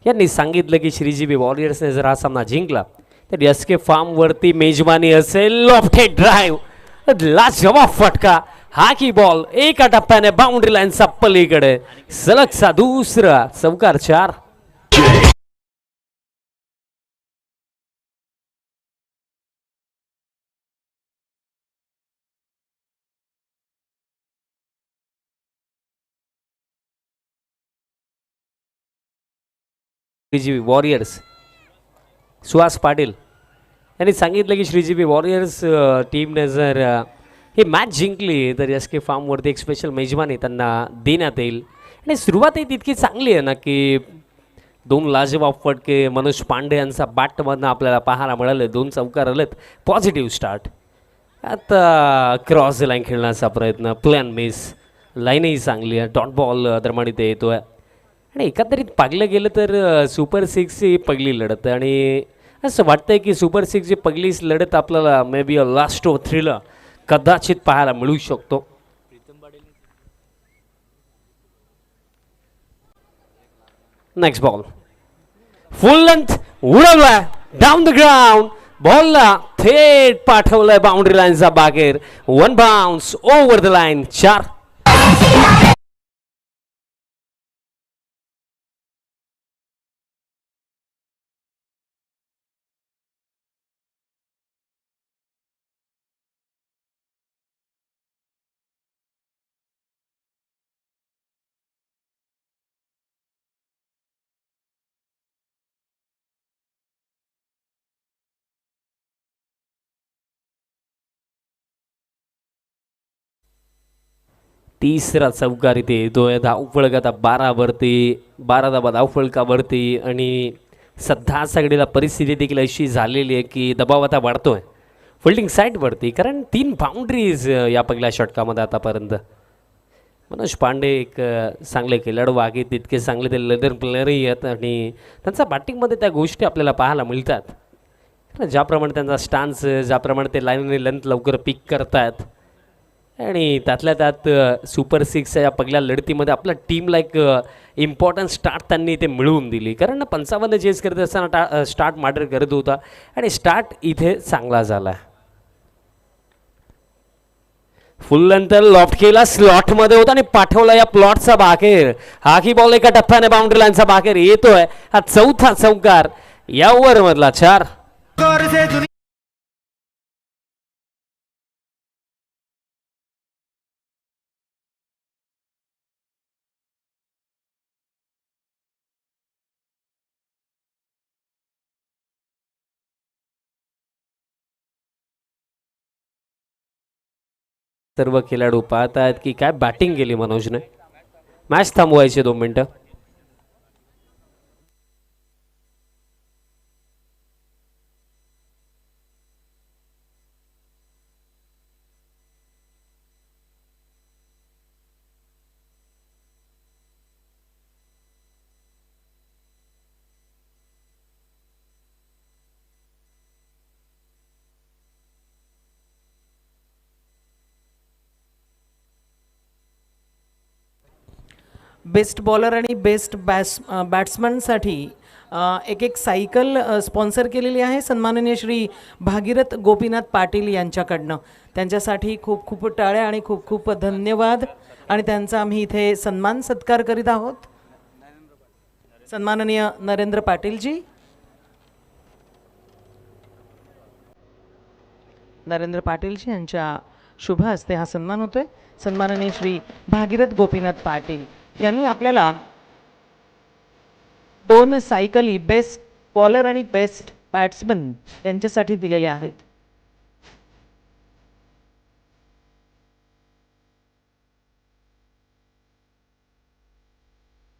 यांनी सांगितलं की श्रीजीबी वॉरियर्सने जर हा सामना जिंकला तर SK फार्मवरती मेजबानी असेल. लॉफ्टेड ड्राईव्ह, लाजवाब फटका, हा की बॉल एका टप्प्याने बाउंड्री लाईनचा पलीकडे, सलगचा दुसरा चौकार. 4. श्रीजीबी वॉरियर्स, सुहास पाटील यांनी सांगितलं की श्रीजीबी वॉरियर्स टीमने जर ही मॅच जिंकली तर SK फार्मवरती एक स्पेशल मेजबानी त्यांना देण्यात येईल. आणि सुरुवात ही तितकी चांगली आहे ना की 2 लाजवाब फटके मनोज पांडे यांचा बॅटमधनं आपल्याला पाहायला मिळाले, 2 चौकार आलेत, पॉझिटिव्ह स्टार्ट. आता क्रॉस लाईन खेळण्याचा प्रयत्न, प्लॅन मिस, लाईनही चांगली आहे, डॉट बॉल दरम्यान इथे येतो आहे आणि एकंदरीत पाहिलं गेलं तर सुपर 6 ही पहिली लढत आणि असं वाटतंय की सुपर 6 ही पहिलीच लढत आपल्याला may be a last of थ्रीला कदाचित पाहायला मिळू शकतो. नेक्स्ट बॉल फुल लेंथ उडवलाय डाऊन द ग्राउंड, बॉलला थेट पाठवलाय बाउंड्री लाईनचा बाहेर, 1 बाउन्स ओव्हर द लाईन. 4. तिसरा चौकार इथे येतोय. धावफलक आता 12 धावा धावफलकावरती आणि सध्या सगळीला परिस्थिती देखील अशी झालेली आहे की दबाव आता वाढतोय फिल्डिंग साईडवरती, कारण 3 बाउंड्रीज या पहिल्या षटकामध्ये आतापर्यंत. मनोज पांडे एक चांगले खेळाडू आहे, तितके चांगले ते लेदर प्लेयरही आहेत आणि त्यांचा बॅटिंगमध्ये त्या गोष्टी आपल्याला पाहायला मिळतात. ज्याप्रमाणे त्यांचा स्टान्स, ज्याप्रमाणे ते लाईन लेंथ लवकर पिक करतात आणि त्यातल्या त्यात सुपर 6 या पहिल्या लढतीमध्ये आपल्या टीमला एक इम्पॉर्टंट स्टार्ट त्यांनी इथे मिळवून दिली, कारण 55 चेस करत असताना स्टार्ट मॅटर करत होता आणि स्टार्ट इथे चांगला झाला. फुल नंतर लॉफ्ट केला, स्लॉटमध्ये होता आणि पाठवला या प्लॉटचा बाहेर. हा की बॉल एका टप्प्याने बाउंड्री लाईनचा बाहेर येतोय. हा चौथा चौकार या ओव्हर मधला. 4. सर्व खेळाडू पाहत आहेत की काय बॅटिंग केली मनोजने. मॅच थांबवायचे 2 मिनिटं. बेस्ट बॉलर आणि बेस्ट बॅट्समनसाठी एक एक सायकल स्पॉन्सर केलेली आहे सन्माननीय श्री भागीरथ गोपीनाथ पाटील यांच्याकडनं. त्यांच्यासाठी खूप खूप टाळ्या आणि खूप खूप धन्यवाद. आणि त्यांचा आम्ही इथे सन्मान सत्कार करीत आहोत. सन्माननीय नरेंद्र पाटीलजी. नरेंद्र पाटीलजी यांच्या शुभ हस्ते हा सन्मान होतोय. सन्माननीय श्री भागीरथ गोपीनाथ पाटील यांनी आपल्याला 2 सायकली बेस्ट बॉलर आणि बेस्ट बॅट्समन यांच्यासाठी दिलेल्या आहेत.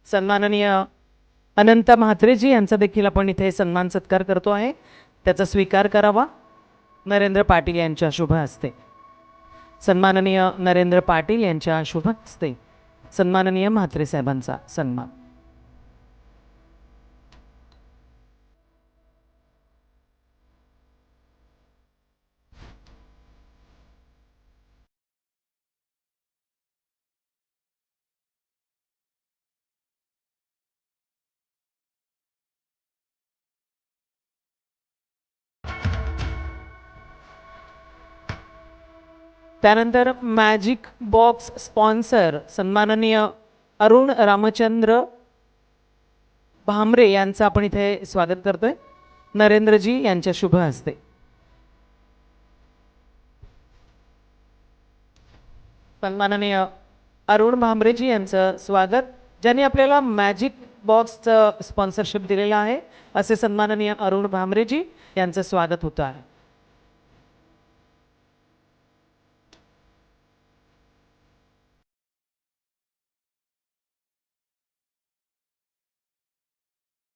सन्माननीय अनंत म्हात्रेजी यांचा देखील आपण इथे सन्मान सत्कार करतो आहे. त्याचा स्वीकार करावा नरेंद्र पाटील यांच्या शुभ हस्ते. सन्माननीय नरेंद्र पाटील यांच्या शुभ हस्ते सन्माननीय म्हात्रे साहेबांचा सन्मान. त्यानंतर मॅजिक बॉक्स स्पॉन्सर सन्माननीय अरुण रामचंद्र भामरे यांचं आपण इथे स्वागत करतोय नरेंद्रजी यांच्या शुभ हस्ते. सन्माननीय अरुण भामरेजी यांचं स्वागत, ज्यांनी आपल्याला मॅजिक बॉक्सचं स्पॉन्सरशिप दिलेलं आहे. असे सन्माननीय अरुण भामरेजी यांचं स्वागत होतं आहे.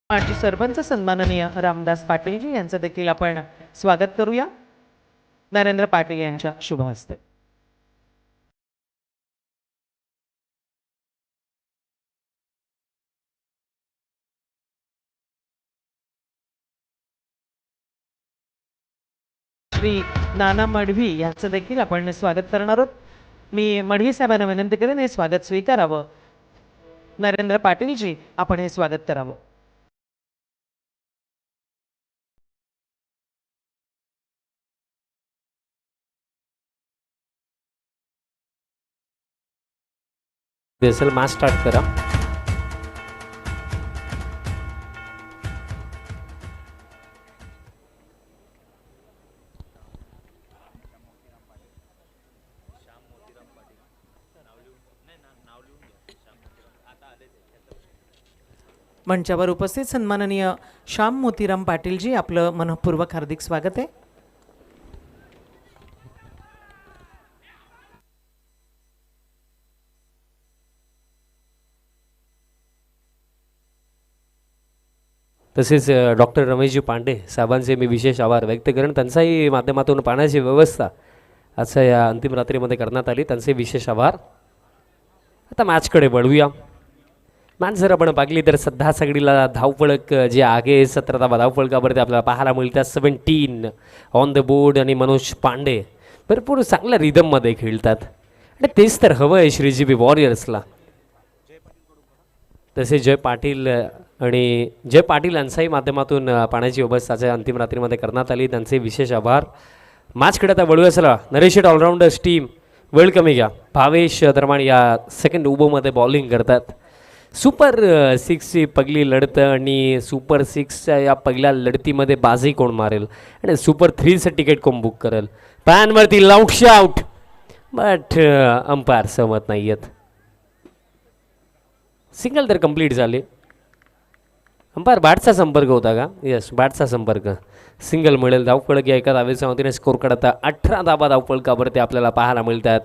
माजी सरपंच सन्माननीय रामदास पाटीलजी यांचं देखील आपण स्वागत करूया नरेंद्र पाटील यांच्या शुभ हस्ते. श्री नाना मडवी यांचं देखील आपण स्वागत करणार आहोत. मी मडवी साहेबांना विनंती करेन हे स्वागत स्वीकारावं. नरेंद्र पाटीलजी आपण हे स्वागत करावं. असेल मॅच स्टार्ट करा. मंचावर उपस्थित सन्माननीय श्याम मोतीराम पाटीलजी आपलं मनःपूर्वक हार्दिक स्वागत आहे. तसेच डॉक्टर रमेशजी पांडे साहेबांचे मी विशेष आभार व्यक्त करेन. त्यांचाही माध्यमातून पाण्याची व्यवस्था असं या अंतिम रात्रीमध्ये करण्यात आली. त्यांचे विशेष आभार. आता मॅचकडे वळूया. मॅच जर आपण पाहिली तर सध्या सगळीला धावफलक जे आहे 17 धावफलकावरती आपल्याला पाहायला मिळतात. 17 ऑन द बोर्ड आणि मनोज पांडे भरपूर चांगल्या रिदममध्ये खेळतात आणि तेच तर हवं आहे श्रीजीबी वॉरियर्सला. तसे जय पाटील आणि जय पाटील यांच्याही माध्यमातून पाण्याची व्यवस्था अंतिम रात्रीमध्ये करण्यात आली. त्यांचे विशेष आभार. मॅचकडे आता वळूया. चला नरेश ऑलराऊंडर्स टीम वेलकम घ्या. भावेश दरम्यान या सेकंड ओव्हरमध्ये बॉलिंग करतात. सुपर 6ची पहिली लढत आणि सुपर 6च्या या पहिल्या लढतीमध्ये बाजी कोण मारेल आणि सुपर 3चं तिकीट कोण बुक करेल. पॅनवरती लाऊट शाऊट बट अंपायर सहमत नाही आहेत. सिंगल तर कंप्लीट झाले. अंपायर बॅटचा संपर्क होता का? येस, बॅटचा संपर्क. सिंगल मिळेल. धावफलक या एका धावेच्या मदतीने स्कोर करता 18 धावा धावफलकावरती आपल्याला पाहायला मिळतात.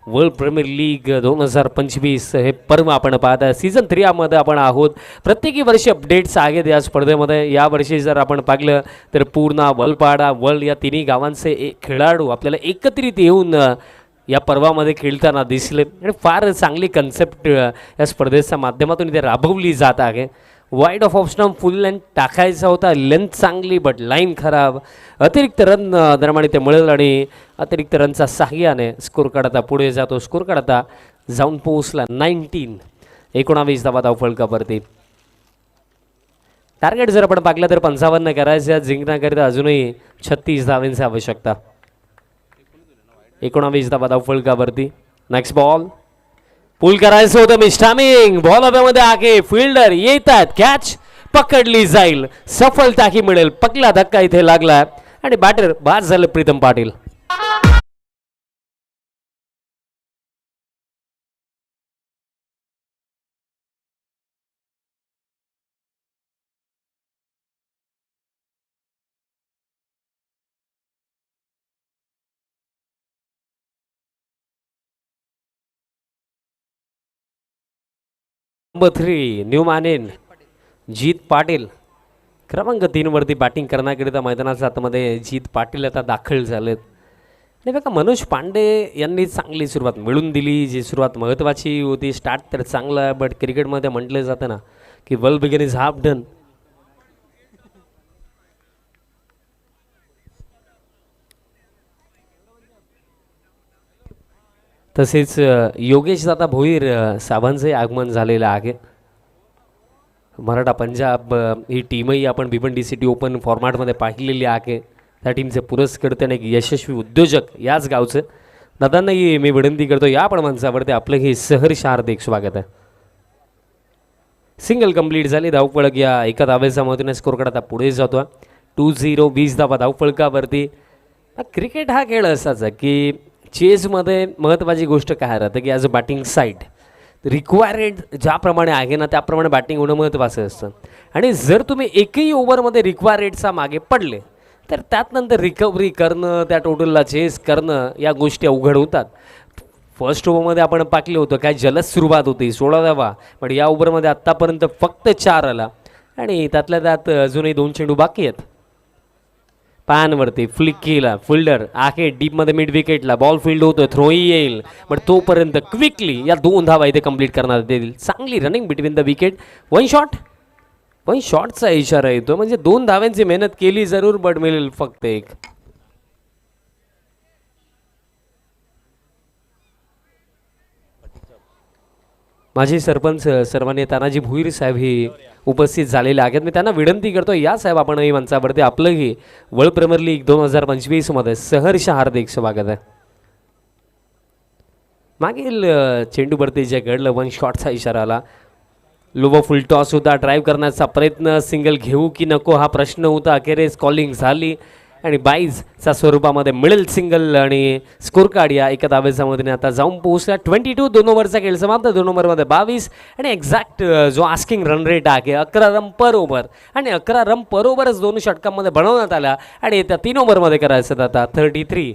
वर्ल्ड प्रीमियर लीग 2025 हे पर्व आपण पाहत आहे. सीझन 3 मध्ये आपण आहोत. प्रत्येकी वर्षी अपडेट्स आहेत या स्पर्धेमध्ये. यावर्षी जर आपण पाहिलं तर पूर्णा, वलपाडा, वर्ल्ड या तिन्ही गावांचे खेळाडू आपल्याला एकत्रित येऊन या पर्वामध्ये खेळताना दिसले आणि फार चांगली कन्सेप्ट या स्पर्धेच्या माध्यमातून इथे राबवली जात आहे. Wide of option full length टाकायचा होता. लेंथ चांगली बट लाईन खराब. अतिरिक्त रन दरम्यान इथे मिळेल आणि अतिरिक्त रनचा सहाय्याने स्कोर काढता पुढे जातो. स्कोर काढता जाऊन पोहोचला 19 धावा धावफलकावरती. टार्गेट जर आपण पाहिलं तर 55 करायचं, जिंकण्याकरिता अजूनही 36 धावांची आवश्यकता. 19 धावा धावफलकावरती. नेक्स्ट बॉल पुल करायचं होतं, मिस्टामिंग बॉल हव्यामध्ये आगे, फिल्डर येतात, कॅच पकडली जाईल, सफलता ही मिळेल. पकला धक्का इथे लागला आणि बॅटर बाद झालं प्रीतम पाटील. नंबर 3 न्यू मानेन जीत पाटील क्रमांक 3 वरती बॅटिंग करण्याकरिता मैदानाच्या आतमध्ये जीत पाटील आता दाखल झालेत. आणि बघा मनोज पांडे यांनी चांगली सुरुवात मिळून दिली. जी सुरुवात महत्त्वाची होती, स्टार्ट तर चांगला आहे, बट क्रिकेटमध्ये म्हटलं जातं ना की वेल बिगिन इज हाफ डन. तसेच योगेश दादा भोईर साहेबांचंही आगमन झालेलं आहे. मराठा पंजाब ही टीमही आपण भिवंडी सिटी ओपन फॉर्मॅटमध्ये पाहिलेली आहे. त्या टीमचे पुरस्कर्ते आणि एक यशस्वी उद्योजक याच गावचे दादांनाही मी विनंती करतो या पण मंचावरती आपलं हे सहर्ष हार्दिक स्वागत आहे. सिंगल कंप्लीट झाली, धावफलक या एका धावेच्या मदतीने स्कोर करता पुढे जातो. 2-0 20 धावा धावफलकावरती. क्रिकेट हा खेळ असाच आहे की चेसमध्ये महत्त्वाची गोष्ट काय राहतं की as a batting side required ज्याप्रमाणे आहे ना त्याप्रमाणे बॅटिंग होणं महत्त्वाचं असतं. आणि जर तुम्ही एकही ओव्हरमध्ये रिक्वायर रेटचा मागे पडले तर त्यात नंतर रिकव्हरी करणं, त्या टोटलला चेस करणं या गोष्टी अवघड होतात. फर्स्ट ओव्हरमध्ये आपण पाहिलं होतं काय जलद सुरुवात होती 16 धावा, पण या ओव्हरमध्ये आत्तापर्यंत फक्त 4 आला आणि त्यातल्या त्यात अजूनही 2 चेंडू बाकी आहेत. पॅनवरती फ्लिक केला, फिल्डर आहे डीपमध्ये मिड विकेटला, बॉल फील्ड होतो, थ्रोही येईल, पण तोपर्यंत क्विकली या 2 धावा इथे कंप्लीट करण्यात येतील. चांगली running between the wicket. One शॉटचा इशारा येतो, म्हणजे 2 धाव्यांची मेहनत केली जरूर, बट मिळेल फक्त एक. माजी सरपंच सर्वांनी तानाजी भुईर साहेब ही उपस्थित झालेले आहेत. मी त्यांना विनंती करतो या साहेब आपणही मंचावरती आपलंही वर्ल्ड प्रीमियर लीग 2025 मध्ये सहर्ष हार्दिक स्वागत आहे. मागील चेंडूवरती जे घडलं 1 शॉटचा इशारा आला. लोवर फुल टॉस होता, ड्राईव्ह करण्याचा प्रयत्न, सिंगल घेऊ की नको हा प्रश्न होता. अखेरीस कॉलिंग झाली आणि 22च्या स्वरूपामध्ये मिळेल सिंगल आणि स्कोर कार्ड या एका धावेच्या मदतीने आता जाऊन पोहोचला. 22 2 ओव्हरचा खेळ समाप्त. 2 ओव्हरमध्ये 22 आणि एक्झॅक्ट जो आस्किंग रन रेट आहे 11 रन पर ओव्हर आणि 11 रन पर ओव्हरच 2 षटकांमध्ये बनवण्यात आला आणि त्या 3 ओव्हरमध्ये करायचं आता 33.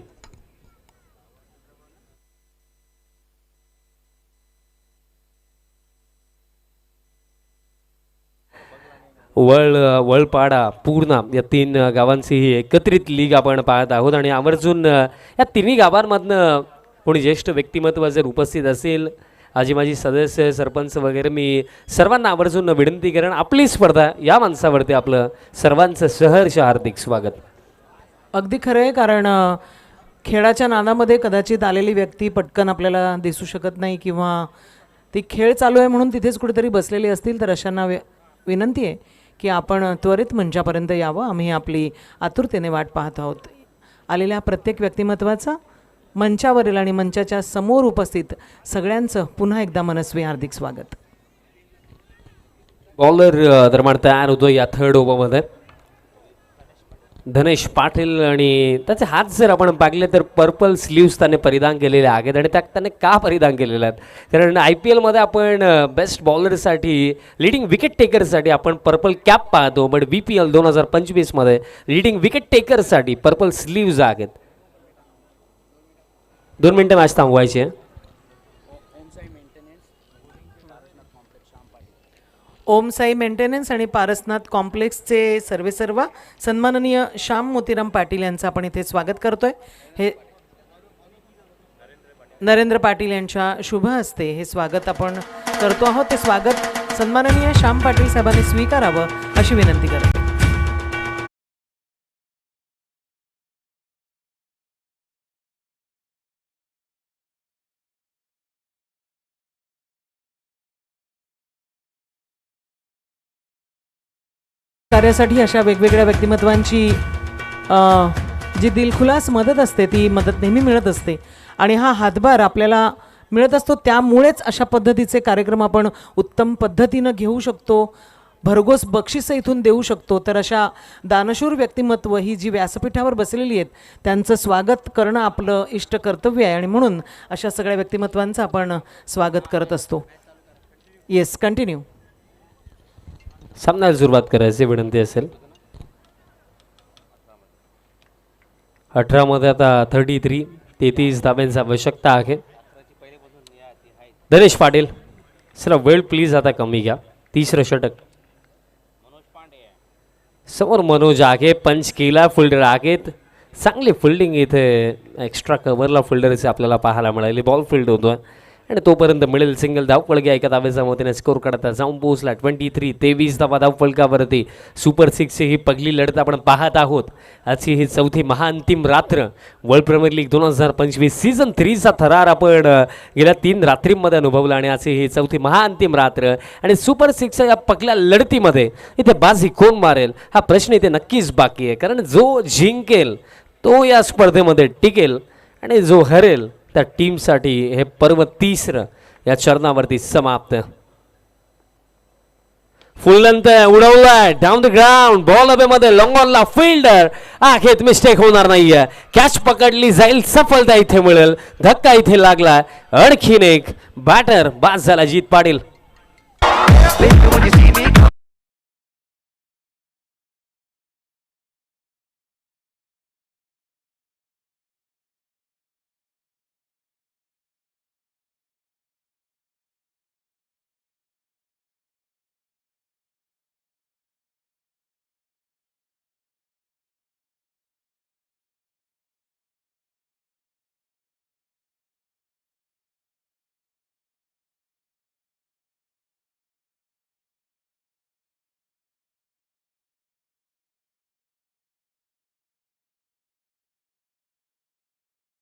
वळपाडा पूर्ण या 3 गावांची ही एकत्रित लीग आपण पाहत आहोत आणि आवर्जून या तिन्ही गावांमधनं कोणी ज्येष्ठ व्यक्तिमत्व जर उपस्थित असेल, आजी माजी सदस्य सरपंच वगैरे, मी सर्वांना आवर्जून विनंती करेन आपली स्पर्धा या माणसावरती आपलं सर्वांचं सहर्ष हार्दिक स्वागत. अगदी खरं आहे, कारण खेळाच्या नादामध्ये कदाचित आलेली व्यक्ती पटकन आपल्याला दिसू शकत नाही किंवा ती खेळ चालू आहे म्हणून तिथेच कुठेतरी बसलेली असतील, तर अशांना विनंती आहे की आपण त्वरित मंचापर्यंत यावं. आम्ही आपली आतुरतेने वाट पाहत आहोत. आलेल्या प्रत्येक व्यक्तिमत्वाचा मंचावरील आणि मंचाच्या समोर उपस्थित सगळ्यांचं पुन्हा एकदा मनस्वी हार्दिक स्वागत. बॉलर दरम्यान तयार होतो या 3rd ओव्हरमध्ये धनेश पाटील आणि त्याचे हात जर आपण पाहिले तर पर्पल स्लीव्स त्याने परिधान केलेले आहेत. आणि त्याने का परिधान केलेले आहेत, कारण IPLमध्ये आपण बेस्ट बॉलरसाठी, लिडिंग विकेट टेकरसाठी आपण पर्पल कॅप पाहतो, बट VPL 2025मध्ये लिडिंग विकेट टेकरसाठी पर्पल स्लीव्ज आहेत. 2 मिनटं मॅच थांबवायची आहे. ओम साई मेंटेनन्स आणि पारसनाथ कॉम्प्लेक्सचे सर्व सन्माननीय श्याम मोतीराम पाटील यांचं आपण इथे स्वागत करतोय. हे नरेंद्र पाटील यांच्या शुभ हस्ते हे स्वागत आपण करतो आहोत. ते स्वागत सन्माननीय श्याम पाटील साहेबांनी स्वीकारावं अशी विनंती करतो. कार्यासाठी अशा वेगवेगळ्या व्यक्तिमत्वांची जी दिलखुलास मदत असते ती मदत नेहमी मिळत असते आणि हा हातभार आपल्याला मिळत असतो. त्यामुळेच अशा पद्धतीचे कार्यक्रम आपण उत्तम पद्धतीनं घेऊ शकतो, भरघोस बक्षिसं इथून देऊ शकतो. तर अशा दानशूर व्यक्तिमत्व ही जी व्यासपीठावर बसलेली आहेत त्यांचं स्वागत करणं आपलं इष्ट कर्तव्य आहे आणि म्हणून अशा सगळ्या व्यक्तिमत्वांचं आपण स्वागत करत असतो. Yes, continue. सामन्याला सुरुवात करायची विनंती असेल. 18 मध्ये आता 33 धाब्यांची आवश्यकता आहे. धनेश पाटील सर वेळ प्लीज आता कमी घ्या. तिसरं षटक. समोर मनोज आहे, पंच केला, फिल्डर आहेत. चांगली फिल्डिंग इथे एक्स्ट्रा कव्हरला फिल्डरचे आपल्याला पाहायला मिळाली. बॉल फील्ड होतो आणि तोपर्यंत मिळेल सिंगल धावफलकी एका धावेच्या मोतीने स्कोर करता जाऊन पोहोचला 23 धावा धावफलकावरती. सुपर 6ची ही पहिली लढत आपण पाहत आहोत. आजची ही चौथी महाअंतिम रात्र. वर्ल्ड प्रीमियर लीग 2025 सीझन 3चा थरार आपण गेल्या 3 रात्रींमध्ये अनुभवला आणि आजची ही चौथी महाअंतिम रात्र आणि सुपर 6च्या या पहिल्या लढतीमध्ये इथे बाजी कोण मारेल हा प्रश्न इथे नक्कीच बाकी आहे. कारण जो जिंकेल तो या स्पर्धेमध्ये टिकेल आणि जो हरेल त्या टीमसाठी हे पर्व तिसरं या चरणावरती समाप्त. फुल लेंथ उडवलाय डाऊन द ग्राउंड. बॉल हवेमध्ये लॉंग ऑनला फिल्डर आहेत. मिस्टेक होणार नाहीये. कॅच पकडली जाईल. सफलता इथे मिळेल. धक्का इथे लागलाय. आणखीन एक बॅटर बाद झाला. जीत पाटील.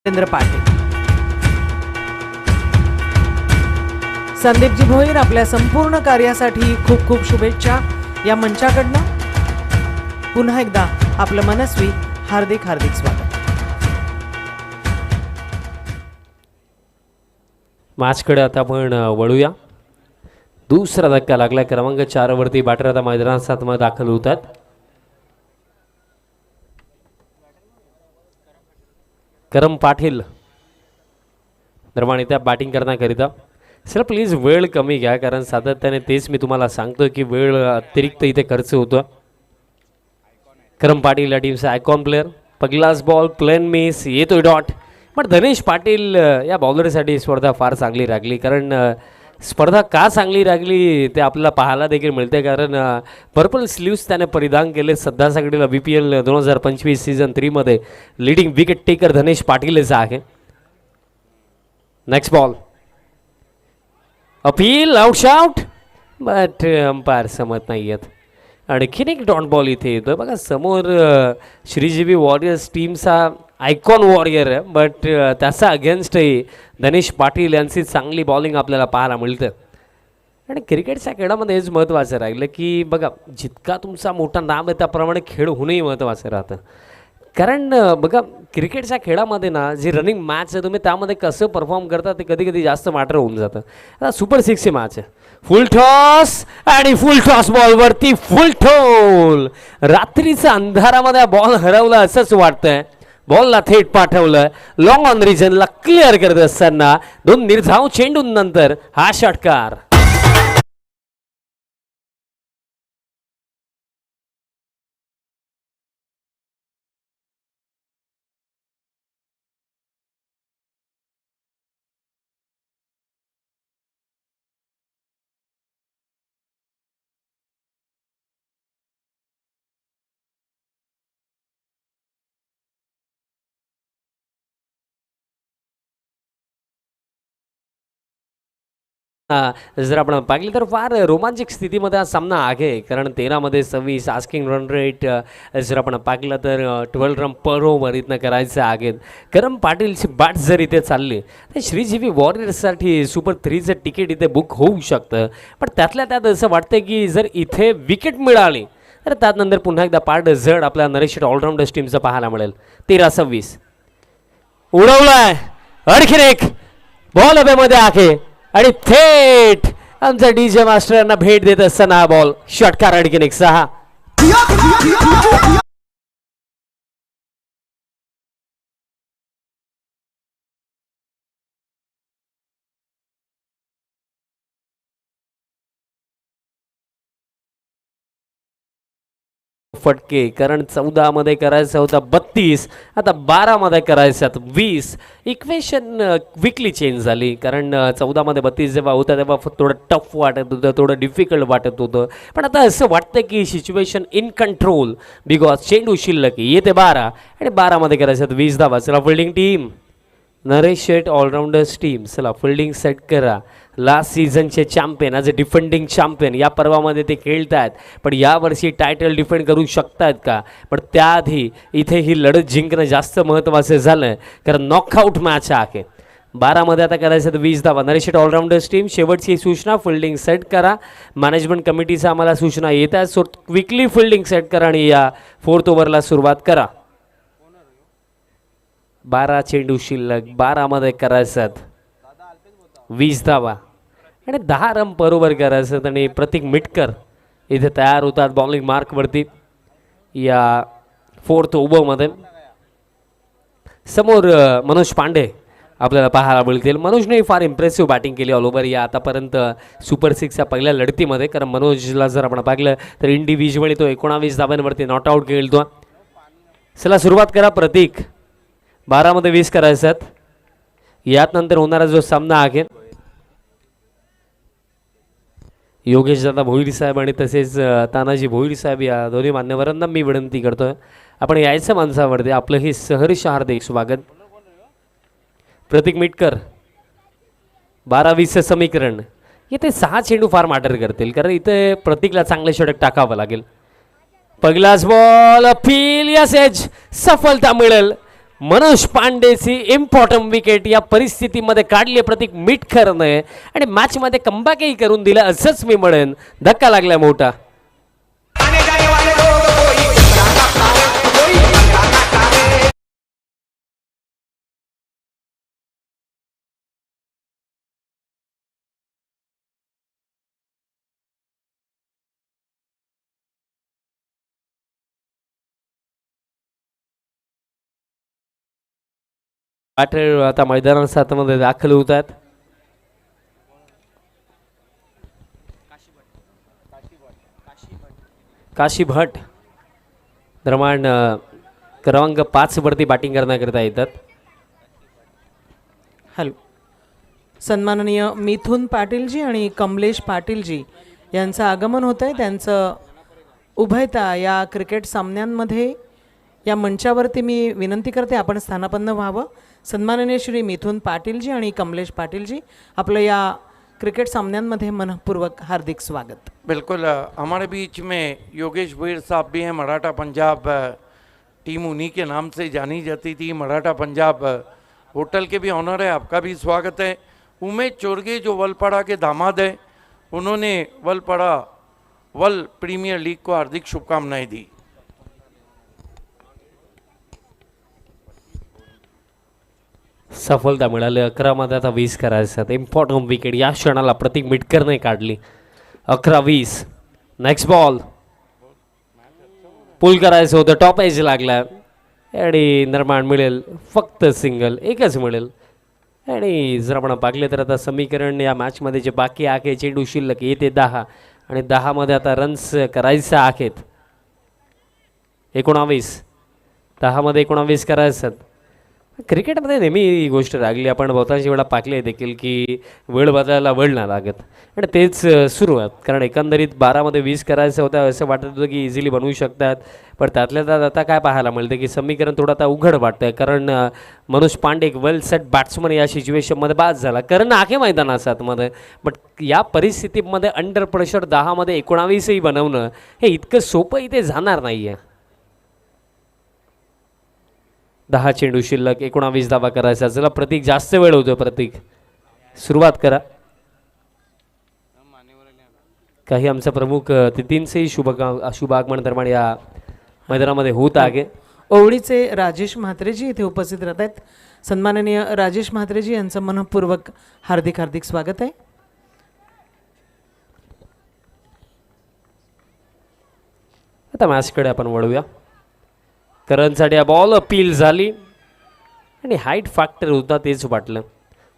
नरेंद्र पाटील. संदीपजी भोईर आपल्या संपूर्ण कार्यासाठी खूप खूप शुभेच्छा या मंचाकडनं. पुन्हा एकदा आपलं मनस्वी हार्दिक हार्दिक स्वागत. मॅचकडे आता आपण वळूया. दुसरा धक्का लागला. क्रमांक 4 वरती बॅटर आता मैदानात दाखल होतात. करम पाटील दरम्यान त्या बॅटिंग करण्याकरिता. सर प्लीज वेळ कमी घ्या कारण सातत्याने तेच मी तुम्हाला सांगतो की वेळ अतिरिक्त इथे खर्च होतो. करम पाटील या टीमचा आयकॉन प्लेअर. पहिलाच बॉल प्लेन मिस, येतोय डॉट. पण धनेश पाटील या बॉलरसाठी स्पर्धा फार चांगली लागली. कारण स्पर्धा का चांगली लागली ते आपल्याला पाहायला देखील मिळते. कारण पर्पल स्लीव्स त्याने परिधान केले. सध्या सगळीला BPL 2025 सीझन 3 मध्ये लिडिंग विकेट टेकर धनेश पाटीलच आहे. Next ball appeal out but umpire समत नाही आहेत. आणखीन एक डॉट बॉल इथे येतो बघा. समोर श्रीजीवी वॉरियर्स टीमचा आयकॉन वॉरियर आहे बट त्याचा अगेन्स्टही धनेश पाटील यांची चांगली बॉलिंग आपल्याला पाहायला मिळतं. आणि क्रिकेटच्या खेळामध्ये हेच महत्त्वाचं राहिलं की बघा जितका तुमचा मोठा नाम आहे त्याप्रमाणे खेळ होणंही महत्त्वाचं राहतं. कारण बघा क्रिकेटच्या खेळामध्ये ना जी रनिंग मॅच आहे तुम्ही त्यामध्ये कसं परफॉर्म करता ते कधी कधी जास्त मॅटर होऊन जातं. आता सुपर 6ची मॅच आहे. फुल टॉस आणि फुल टॉस बॉलवरती फुल ठोल. रात्रीचा अंधारामध्ये बॉल हरवला असंच वाटतंय. बॉलला थेट पाठवलं. लॉंग ऑन रिजनला क्लिअर करत असताना 2 निर्धाव चेंडूंनंतर हा षटकार. जर आपण पाहिलं तर फार रोमांचक स्थितीमध्ये हा सामना आहे. कारण 13 मध्ये 26 आस्किंग रन रेट जर आपण पाहिलं तर 12 रन पर ओव्हर इथनं करायचं आहे. करम पाटीलची बॅट जर इथे चालली तर श्रीजीवी वॉरियर्ससाठी सुपर 3चं तिकीट इथे बुक होऊ शकतं. पण त्यातल्या त्यात असं वाटतं की जर इथे विकेट मिळाली तर त्यानंतर पुन्हा एकदा पार्ट जड आपल्या नरेश शेट ऑलराऊंडर्स टीमचं पाहायला मिळेल. 13-26 उडवलाय आणखीन एक बॉल हवेमध्ये आहे आणि थेट आमचा डीजे मास्टर यांना भेट देत असताना हा बॉल षटकार आणखीन एक 6. फटके कारण 14 मध्ये करायचं होता 32, आता 12 मध्ये करायचं 20. इक्वेशन क्विकली चेंज झाली कारण 14 मध्ये 32 जेव्हा होता तेव्हा थोडं टफ वाटत होतं, थोडं डिफिकल्ट वाटत होतं. पण आता असं वाटतं की सिच्युएशन इन कंट्रोल बिकॉज चेंडू शिल्लक येते 12 आणि 12 मध्ये करायचं 20 धावा. चला fielding team Naresh Shet allrounders team चला फिल्डिंग सेट करा. लास्ट सीझनचे champion as a defending champion या पर्वामध्ये ते खेळत आहेत, पण यावर्षी टायटल डिफेंड करू शकतात का? पण त्याआधी इथे ही लढत जिंकणं जास्त महत्त्वाचं झालं कारण नॉकआउट मॅच आहे. 12 मध्ये आता करायचं 20 धावा. नरेश शेट ऑलराऊंडर्स टीम शेवटची सूचना फिल्डिंग सेट करा. मॅनेजमेंट कमिटीचा आम्हाला सूचना येत आहेत, सो क्विकली फिल्डिंग सेट करा आणि या 4th ओव्हरला सुरुवात करा. 12 चेंडू शिल्लक, 12 मध्ये करायचं 20 धावा आणि 10 रन बरोबर करायचं. आणि प्रतीक मिटकर इथे तयार होतात बॉलिंग मार्कवरती या 4th ओव्हरमध्ये. समोर मनोज पांडे आपल्याला पाहायला मिळतील. मनोजने फार इम्प्रेसिव्ह बॅटिंग केली ऑल ओव्हर या आतापर्यंत सुपर 6च्या पहिल्या लढतीमध्ये. कारण मनोजला जर आपण पाहिलं तर इंडिव्हिज्युअली तो 19 धाब्यांवरती नॉट आऊट खेळतो. चला सुरुवात करा प्रतीक. 12 मध्ये 20 करायचं. यात नंतर होणारा जो सामना आहे योगेश दादा भोईर साहेब आणि तसेच तानाजी भोईर साहेब या दोन्ही मान्यवरांना मी विनंती करतोय आपण यायचं माणसावरती आपलं ही सहर्ष हार्दिक स्वागत. प्रतीक मिटकर 12-20 समीकरण. इथे 6 चेंडू फार मॅटर करतील कारण इथे प्रतीकला चांगले षटक टाकावं लागेल. पहिलाच बॉल अपील या सेज सफलता मिळेल. मनोज पांडेची इम्पॉर्टंट विकेट या परिस्थितीमध्ये काढली प्रतीक मिटकरने आणि मॅचमध्ये कमबॅकही करून दिलं असंच मी म्हणेन. धक्का लागला मोठा. बॅटर आता मैदानाच्या आतमध्ये दाखल होतात. काशी भट दरम्यान क्रमांक 5 वरती बॅटिंग करण्याकरिता येतात. हॅलो. सन्माननीय मिथुन पाटीलजी आणि कमलेश पाटीलजी यांचं आगमन होतं आहे. त्यांचं उभयता या क्रिकेट सामन्यांमध्ये या मंचावरती मी विनंती करते आपण स्थानापन्न व्हावं. सन्माननीय श्री मिथुन पाटीलजी आणि कमलेश पाटीलजी आपलं या क्रिकेट सामन्यांमध्ये मनपूर्वक हार्दिक स्वागत. बिल्कुल हमारे बीच में योगेश भोईर साहब भी हैं. मराठा पंजाब टीम उन्हीं के नाम से जानी जाती थी. मराठा पंजाब होटल के भी ऑनर है. आपका भी स्वागत है. उमेश चोरगे जो वलपड़ा के दामाद हैं उन्होंने वलपड़ा वर्ल्ड प्रीमियर लीग को हार्दिक शुभकामनाएं दी. सफलता मिळाली. 11 मध्ये आता 20 करायचं. इम्पॉर्टंट विकेट या क्षणाला प्रतीक मिटकरने काढली. 11-20. नेक्स्ट बॉल पुल करायचं होतं. टॉप एज लागला आणि निर्माण मिळेल फक्त सिंगल एकच मिळेल. आणि जर आपण पाहिलं तर आता समीकरण या मॅचमध्ये जे बाकी आहे चेंडू शिल्लक येते 10 आणि 10 मध्ये आता रन्स करायचे आहेत 19. 10 मध्ये 19 करायचं. क्रिकेटमध्ये नेहमी ही गोष्ट लागली. आपण बहुतांशी वेळा पाकले देखील की वेळ बदलायला वेळ नाही लागत आणि तेच सुरू आहे. कारण एकंदरीत 12 मध्ये 20 करायचं होतं असं वाटत होतं की इझिली बनवू शकतात. पण त्यातल्या त्यात आता काय पाहायला मिळतं की समीकरण थोडं आता उघड वाटतं आहे. कारण मनोज पांडे एक वेल सेट बॅट्समन या सिच्युएशनमध्ये बाद झाला. कारण आहे मैदानाच्या आतमध्ये बट या परिस्थितीमध्ये अंडर प्रेशर 10 मध्ये 19ही बनवणं हे इतकं सोपं इथे जाणार नाही आहे. 10 चेंडू शिल्लक 19 धावा करायचा. चला प्रतीक जास्त वेळ होतो. प्रतीक सुरुवात करा. काही आमचा प्रमुख तितींचे शुभ आगमन दरम्यान या मैदानामध्ये होत आहे. ओवळीचे राजेश म्हात्रेजी इथे उपस्थित राहत आहेत. सन्माननीय राजेश म्हात्रेजी यांचं मनपूर्वक हार्दिक हार्दिक स्वागत आहे. आता मॅचकडे आपण वळूया. करणसाठी हा बॉल अपील झाली आणि हाईट फॅक्टर होता तेच वाटलं.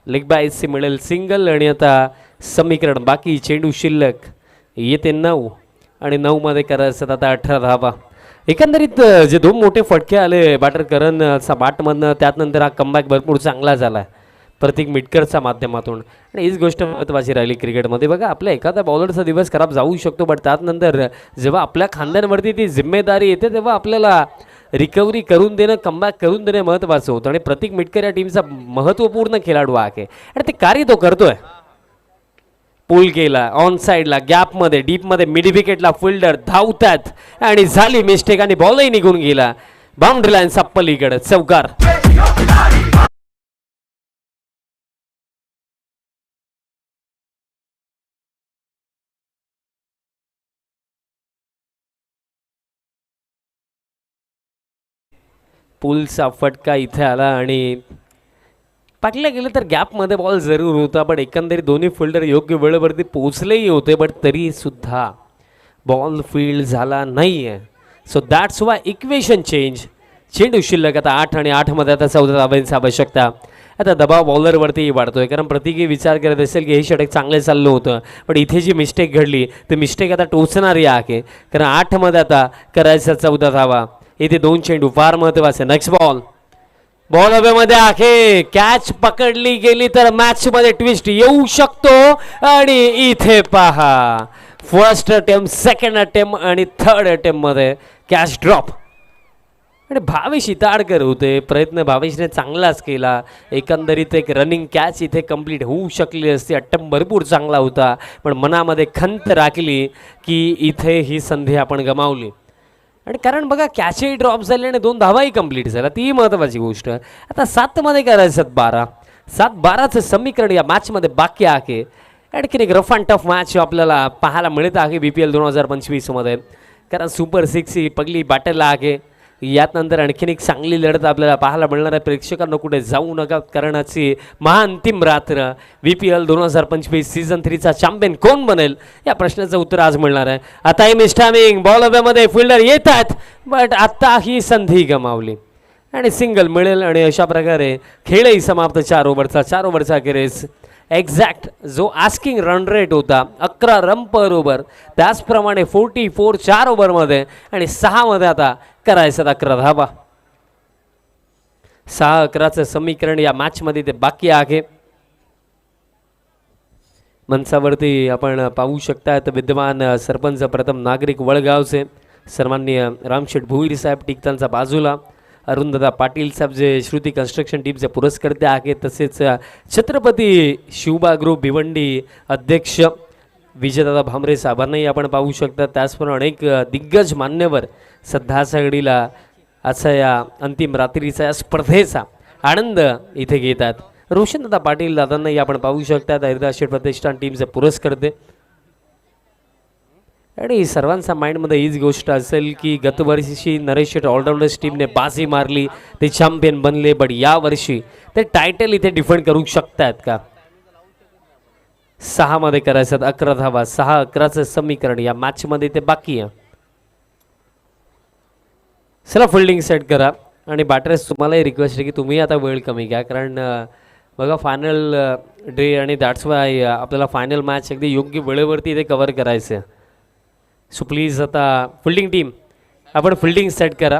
लेग बायचे मिळेल सिंगल आणि आता समीकरण बाकी चेंडू शिल्लक येते 9 आणि 9मध्ये करायचं आता 18 धावा. एकंदरीत जे 2 मोठे फटके आले बॅटर करणचा बाटमधनं त्यानंतर हा कमबॅक भरपूर चांगला झाला आहे प्रतीक मिटकरच्या माध्यमातून आणि हीच गोष्ट महत्त्वाची राहिली क्रिकेटमध्ये. बघा आपल्या एखाद्या बॉलरचा दिवस खराब जाऊ शकतो बट त्यानंतर जेव्हा आपल्या खांद्यांवरती ती जिम्मेदारी येते तेव्हा आपल्याला रिकव्हरी करून देणं कमबॅक करून देणं महत्त्वाचं होतं आणि प्रतीक मिटकर या टीमचा महत्त्वपूर्ण खेळाडू आहे आणि ते कार्य तो करतोय. पुल केला ऑन साईडला गॅपमध्ये डीपमध्ये मिड विकेटला फिल्डर धावतात आणि झाली मिस्टेक आणि बॉलही निघून गेला बाउंड्री लाईनचा पलीकडे चौकार. पुलचा फटका इथे आला आणि पाटल्या गेलं तर गॅपमध्ये बॉल जरूर होता पण एकंदरीत दोन्ही फिल्डर योग्य वेळेवरती पोचलेही होते बट तरीसुद्धा बॉल फील्ड झाला नाही आहे. सो दॅट्स वाय इक्वेशन चेंडू शिल्लक आता 8 आणि 8मध्ये आता 14 धावांची आवश्यकता. आता दबाव बॉलरवरती वाढतोय कारण प्रत्येकी विचार करत असेल की हे षटक चांगलं चाललं होतं पण इथे जी मिस्टेक घडली ती मिस्टेक आता टोचणारी आहे कारण 8मध्ये आता करायचं 14 धावा. इथे 2 चेंडू फार महत्त्वाचे. नेक्स्ट बॉल हवेमध्ये आहे कॅच पकडली गेली तर मॅच मध्ये ट्विस्ट येऊ शकतो आणि इथे पहा फर्स्ट अटेम्प्ट सेकंड अटेम्प्ट आणि थर्ड अटेम्प्ट मध्ये कॅच ड्रॉप आणि भावेश इताडकर होते. प्रयत्न भावेशने चांगलाच केला. एकंदरीत एक रनिंग कॅच इथे कंप्लीट होऊ शकली असती. अटेम्प्ट भरपूर चांगला होता पण मनामध्ये खंत राखली की इथे ही संधी आपण गमावली आणि कारण बघा कॅचही ड्रॉप झाले आणि 2 धावाही कंप्लीट झाला ती महत्त्वाची गोष्ट. आता 7मध्ये करायचं 7-12चं समीकरण या मॅचमध्ये बाकी आहे. आणखीन एक रफ अँड टफ मॅच आपल्याला पाहायला मिळत आहे BPL 2025मध्ये कारण सुपर 6 ही पहिली बॅटल आहे. यानंतर आणखीन एक चांगली लढत आपल्याला पाहायला मिळणार आहे. प्रेक्षकांना कुठे जाऊ नका करण्याची महाअंतिम रात्र. BPL 2025 सीझन 3चा चॅम्पियन कोण बनेल या प्रश्नाचं उत्तर आज मिळणार आहे. आताही मिस्टामिंग बॉल हवेमध्ये फिल्डर येतात बट आता ही संधी गमावली आणि सिंगल मिळेल आणि अशा प्रकारे खेळही समाप्त. 4 ओव्हरचा अखेरीस एक्झॅक्ट जो आस्किंग रन रेट होता 11 रन पर ओव्हर त्याचप्रमाणे 44 4 ओव्हरमध्ये आणि 6मध्ये आता करायचं 11 धावा. 6-11चं समीकरण या मॅचमध्ये ते बाकी आहे. मंचावरती आपण पाहू शकता विद्यमान सरपंच प्रथम नागरिक वळगावचे सन्माननीय रामशेठ भोईर साहेब टिकतांचा बाजूला अरुणदादा पाटील साहेब जे श्रुती कन्स्ट्रक्शन टीमचे पुरस्कर्ते आहेत तसेच छत्रपती शिवबा ग्रुप भिवंडी अध्यक्ष विजयदादा भामरे साहेबांनाही आपण पाहू शकता. त्याचप्रमाणे अनेक दिग्गज मान्यवर सध्या घडीला असा या अंतिम रात्रीचा या स्पर्धेचा आनंद इथे घेतात. रोशनदादा पाटील दादांनाही आपण पाहू शकता हरिदास शेठ प्रतिष्ठान टीमचे पुरस्कर्ते आणि सर्वांच्या माइंडमध्ये हीच गोष्ट असेल की गतवर्षी नरेश शेठ ऑलराऊंडर्स टीमने बाजी मारली ते चॅम्पियन बनले बट यावर्षी ते टायटल इथे डिफेंड करू शकतात का. 6मध्ये करायचं 11 धावा. 6-11चं समीकरण या मॅचमध्ये ते बाकी आहे. चला फिल्डिंग सेट करा आणि बॅटर्स तुम्हालाही रिक्वेस्ट आहे की तुम्ही आता वेळ कमी घ्या कारण बघा फायनल डे आणि दॅट्स वाय आपल्याला फायनल मॅच अगदी योग्य वेळेवरती इथे कव्हर करायचं आहे. सो प्लीज आता फिल्डिंग टीम आपण फिल्डिंग सेट करा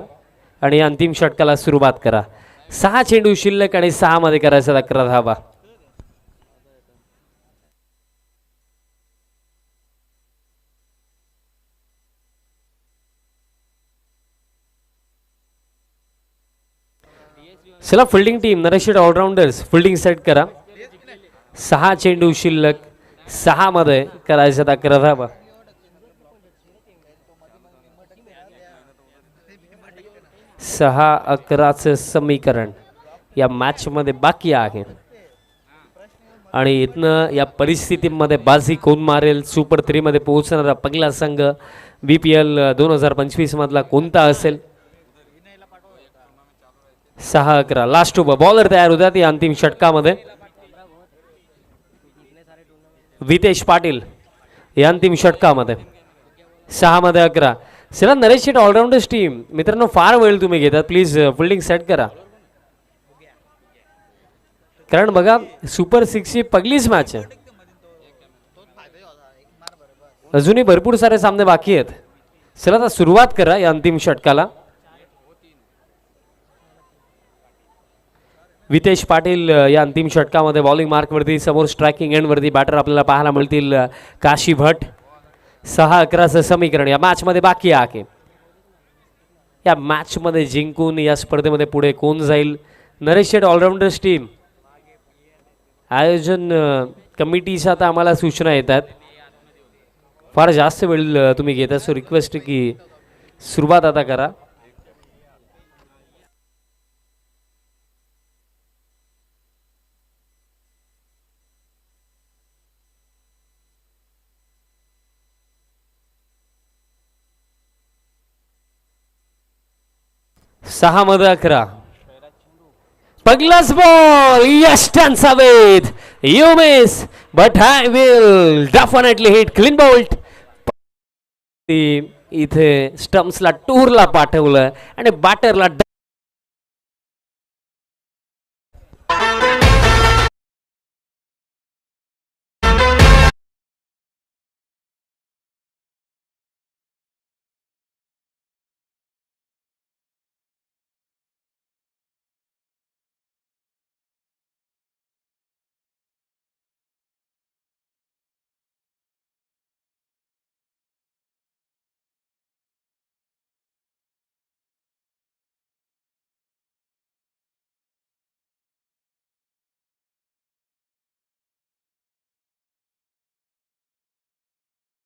आणि अंतिम षटकाला सुरुवात करा. 6 चेंडू शिल्लक आणि 6मध्ये करायचं 11 धावा. चला फिल्डिंग टीम नरेश शेठ ऑलराऊंडर्स फिल्डिंग सेट करा. 6 चेंडू शिल्लक 6मध्ये करायचं 11 धावा. 6-11चं समीकरण या मॅचमध्ये बाकी आहे. आणि इथनं या परिस्थितीमध्ये बाजी कोण मारेल, सुपर 3 मध्ये पोहोचणारा पहिला संघ BPL 2025 मधला कोणता असेल. 6-11 लास्ट ओव्हर, बॉलर तयार होतात या अंतिम षटकामध्ये. वितेश पाटील या अंतिम षटकामध्ये 6-11. चला नरेश शेट ऑलराऊंडर्स टीम, मित्रांनो फार वेळ तुम्ही घेतात, प्लीज फिल्डिंग सेट करा. कारण बघा सुपर 6 ची पहिलीच मॅच आहे, अजूनही भरपूर सारे सामने बाकी आहेत. चला आता सुरुवात करा या अंतिम षटकाला. वितेश पाटील या अंतिम षटकामध्ये बॉलिंग मार्कवरती, समोर स्ट्रायकिंग एंडवरती बॅटर आपल्याला पाहायला मिळतील काशी भट. 6-11चं समीकरण या मॅचमध्ये बाकी आहे. या मॅचमध्ये जिंकून या स्पर्धेमध्ये पुढे कोण जाईल. नरेश शेट ऑलराऊंडर्स टीम, आयोजन कमिटीच्या आता आम्हाला सूचना येतात, फार जास्त वेळ तुम्ही घेता, सो रिक्वेस्ट की सुरुवात आता करा. 6-11 पहिलाच बॉल, यष्टांचा वेध, you miss but I will definitely hit, clean bolt. इथे स्टम्प्सला टूरला पाठवलं आणि बॅटरला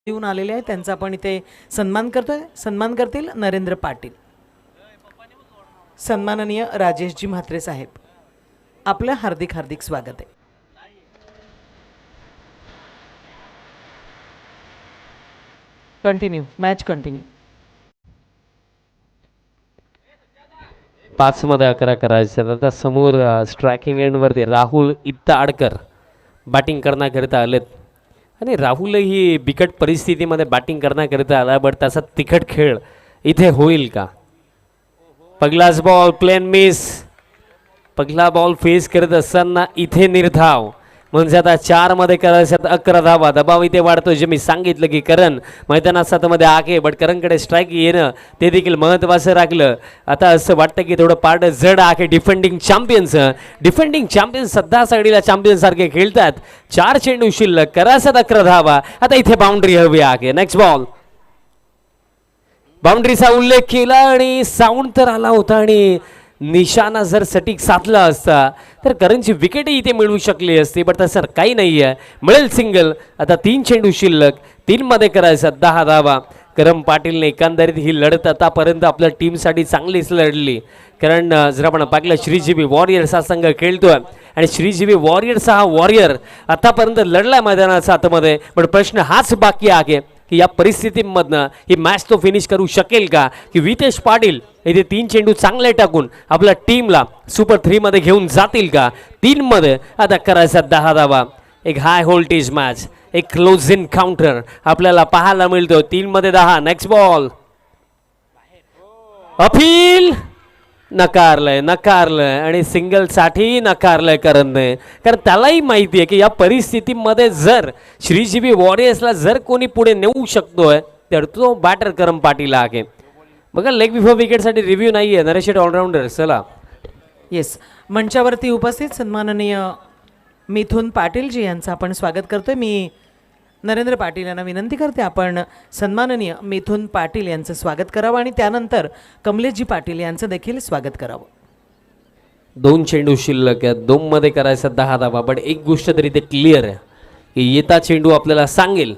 येऊन आलेले आहे, त्यांचा आपण इथे सन्मान करतोय. सन्मान करतील नरेंद्र पाटील. सन्माननीय राजेशजी म्हात्रे साहेब, आपलं हार्दिक हार्दिक स्वागत आहे. Continue, match continue. 5-11 करायचं. आता समोर स्ट्रायकिंग एंडवरती राहुल इत्ताडकर बॅटिंग करण्याकरिता आलेत आणि राहुलही बिकट परिस्थितीमध्ये बॅटिंग करण्याकरिता आला, बट त्याचा तिखट खेळ इथे होईल का. पहिलाच बॉल प्लेन मिस. पहिला बॉल फेस करत असताना इथे निर्धाव, म्हणजे आता 4 मध्ये करायचं 11 धावा. दबाव इथे वाढतो, जे मी सांगितलं की करण मैदानात 7 मध्ये आहे, बट करणकडे स्ट्राईक येणं ते देखील महत्त्वाचं राखलं. आता असं वाटतं की थोडं पार्ट जड आहे डिफेंडिंग चॅम्पियन्स सध्या साईडला चॅम्पियन सारखे खेळतात. 4 चेंडू शिल्लक, करायचं 11 धावा. आता इथे बाउंड्री हवी आहे. नेक्स्ट बॉल, बाउंड्रीचा उल्लेख केला आणि साऊंड तर आला होता आणि निशाणा जर सटीक साधला असता तर करणची विकेटही इथे मिळवू शकली असती, बट तसं काही नाही आहे. मिळेल सिंगल. आता 3 चेंडू शिल्लक, 3 मध्ये करायचा 10 धावा. करम पाटीलने एकंदरीत ही लढत आतापर्यंत आपल्या टीमसाठी चांगलीच लढली. कारण जर आपण पाहिलं श्रीजीबी वॉरियर्स हा संघ खेळतोय आणि श्रीजीबी वॉरियर्स हा वॉरियर आतापर्यंत लढला मैदानाचा आतमध्ये, पण प्रश्न हाच बाकी आहे की या परिस्थितीमधनं ही मॅच तो फिनिश करू शकेल का, की वितेश पाटील इथे 3 चेंडू चांगले टाकून आपल्या टीमला सुपर 3 मध्ये घेऊन जातील का. 3 मध्ये आता करायचा 10 धावा. एक हाय व्होल्टेज मॅच, एक क्लोज एन्काउंटर आपल्याला पाहायला मिळतो. 3 मध्ये 10. नेक्स्ट बॉल, अपील नकारलंय आणि सिंगलसाठी नकारलंय करणने. कारण त्यालाही माहिती आहे की या परिस्थितीमध्ये जर श्रीजीबी वॉरियर्सला जर कोणी पुढे नेऊ शकतोय तर तो बॅटर करम पाटील आहे. बघा लेग बिफोर विकेटसाठी रिव्ह्यू नाही आहे. नरेश शेट ऑलराऊंडर, चला. येस, मंचावरती उपस्थित सन्माननीय मिथुन पाटीलजी यांचं आपण स्वागत करतोय. मी नरेंद्र पाटील यांना विनंती करते आपण सन्माननीय मिथुन पाटील यांचं स्वागत करावं आणि त्यानंतर कमलेशजी पाटील यांचं देखील स्वागत करावं. 2 चेंडू शिल्लक आहेत, 2 मध्ये करायचा 10 धावा. बट एक गोष्ट तरी ते क्लिअर आहे की येता चेंडू आपल्याला सांगेल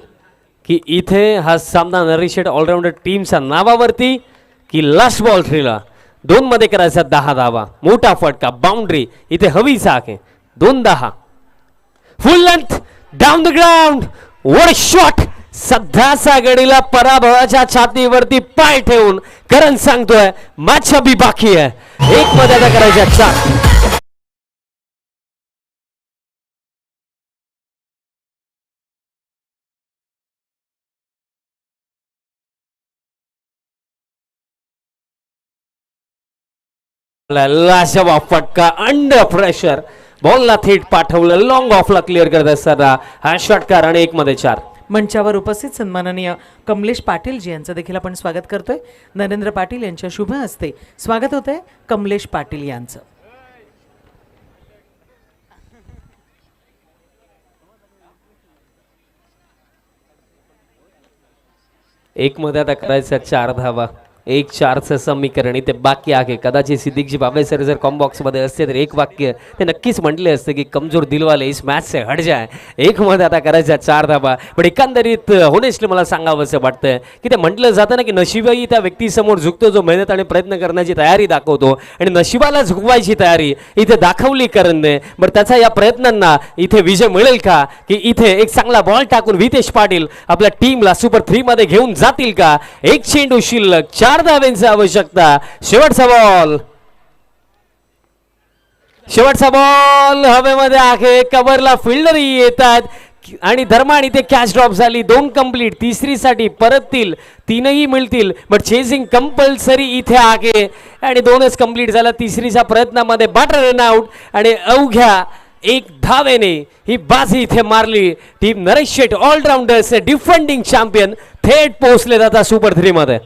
की इथे हा सामना नरेश शेट ऑलराऊंडर टीमच्या नावावरती की लास्ट बॉल थ्रीला 2 मध्ये करायचा 10 धावा. मोठा फटका, बाउंड्री इथे हवीच आहे. 2-10. फुल length down the ground. What shot. सध्याचा गडीला पराभवाच्या छातीवरती पाय ठेवून करण सांगतोय मॅच अभी बाकी आहे. एक मध्ये आता करायच्या 4. लाजवाब फटका अंडर प्रेशर. बॉलला थेट पाठवलं. लॉंग ऑफला क्लिअर करत असताना हा षटकार आणि 1 मध्ये 4. मंचावर उपस्थित सन्माननीय कमलेश पाटील जी यांचं देखील आपण स्वागत करतोय. नरेंद्र पाटील यांच्या शुभ हस्ते स्वागत होतंय कमलेश पाटील यांचं. एक मध्ये आता करायचं 4 धावा. 1-4चं समीकरण इथे बाकी आहे. कदाचित सिद्दीकजी बाबे सर जर कॉम बॉक्स मध्ये असते तर एक वाक्य ते नक्कीच म्हटले असते की कमजोर दिलवाले इस मॅच से हट जाए. 1 मध्ये आता करायचा 4 धावा. पण एकंदरीत होनेस्टली मला सांगावं असं वाटतंय की ते म्हटलं जातं ना की नशिबही त्या व्यक्तीसमोर झुकतो जो मेहनत आणि प्रयत्न करण्याची तयारी दाखवतो. आणि नशिबाला झुकवायची तयारी इथे दाखवली करणने. बरं त्याचा या प्रयत्नांना इथे विजय मिळेल का की इथे एक चांगला बॉल टाकून वितेश पाटील आपल्या टीमला सुपर 3 मध्ये घेऊन जातील का. 1 चेंडू शिल्लक. 4 धावांची आवश्यकता. शेवटचा बॉल. शेवटचा बॉल हवेमध्ये आहे. कव्हरला फिल्डरही येतात आणि दरम्यान इथे कॅच ड्रॉप झाली. 2 कंप्लीट. तिसरीसाठी परततील. 3ही मिळतील बट चेजिंग कंपल्सरी इथे आहे आणि 2च कंप्लीट झाला. तिसरीच्या प्रयत्नामध्ये बॅटर रन आउट आणि अवघ्या 1 धावेने ही बाजी इथे मारली. टीम नरेश शेठ ऑलराऊंडर्स डिफेंडिंग चॅम्पियन थेट पोहोचले जातात सुपर 3 मध्ये.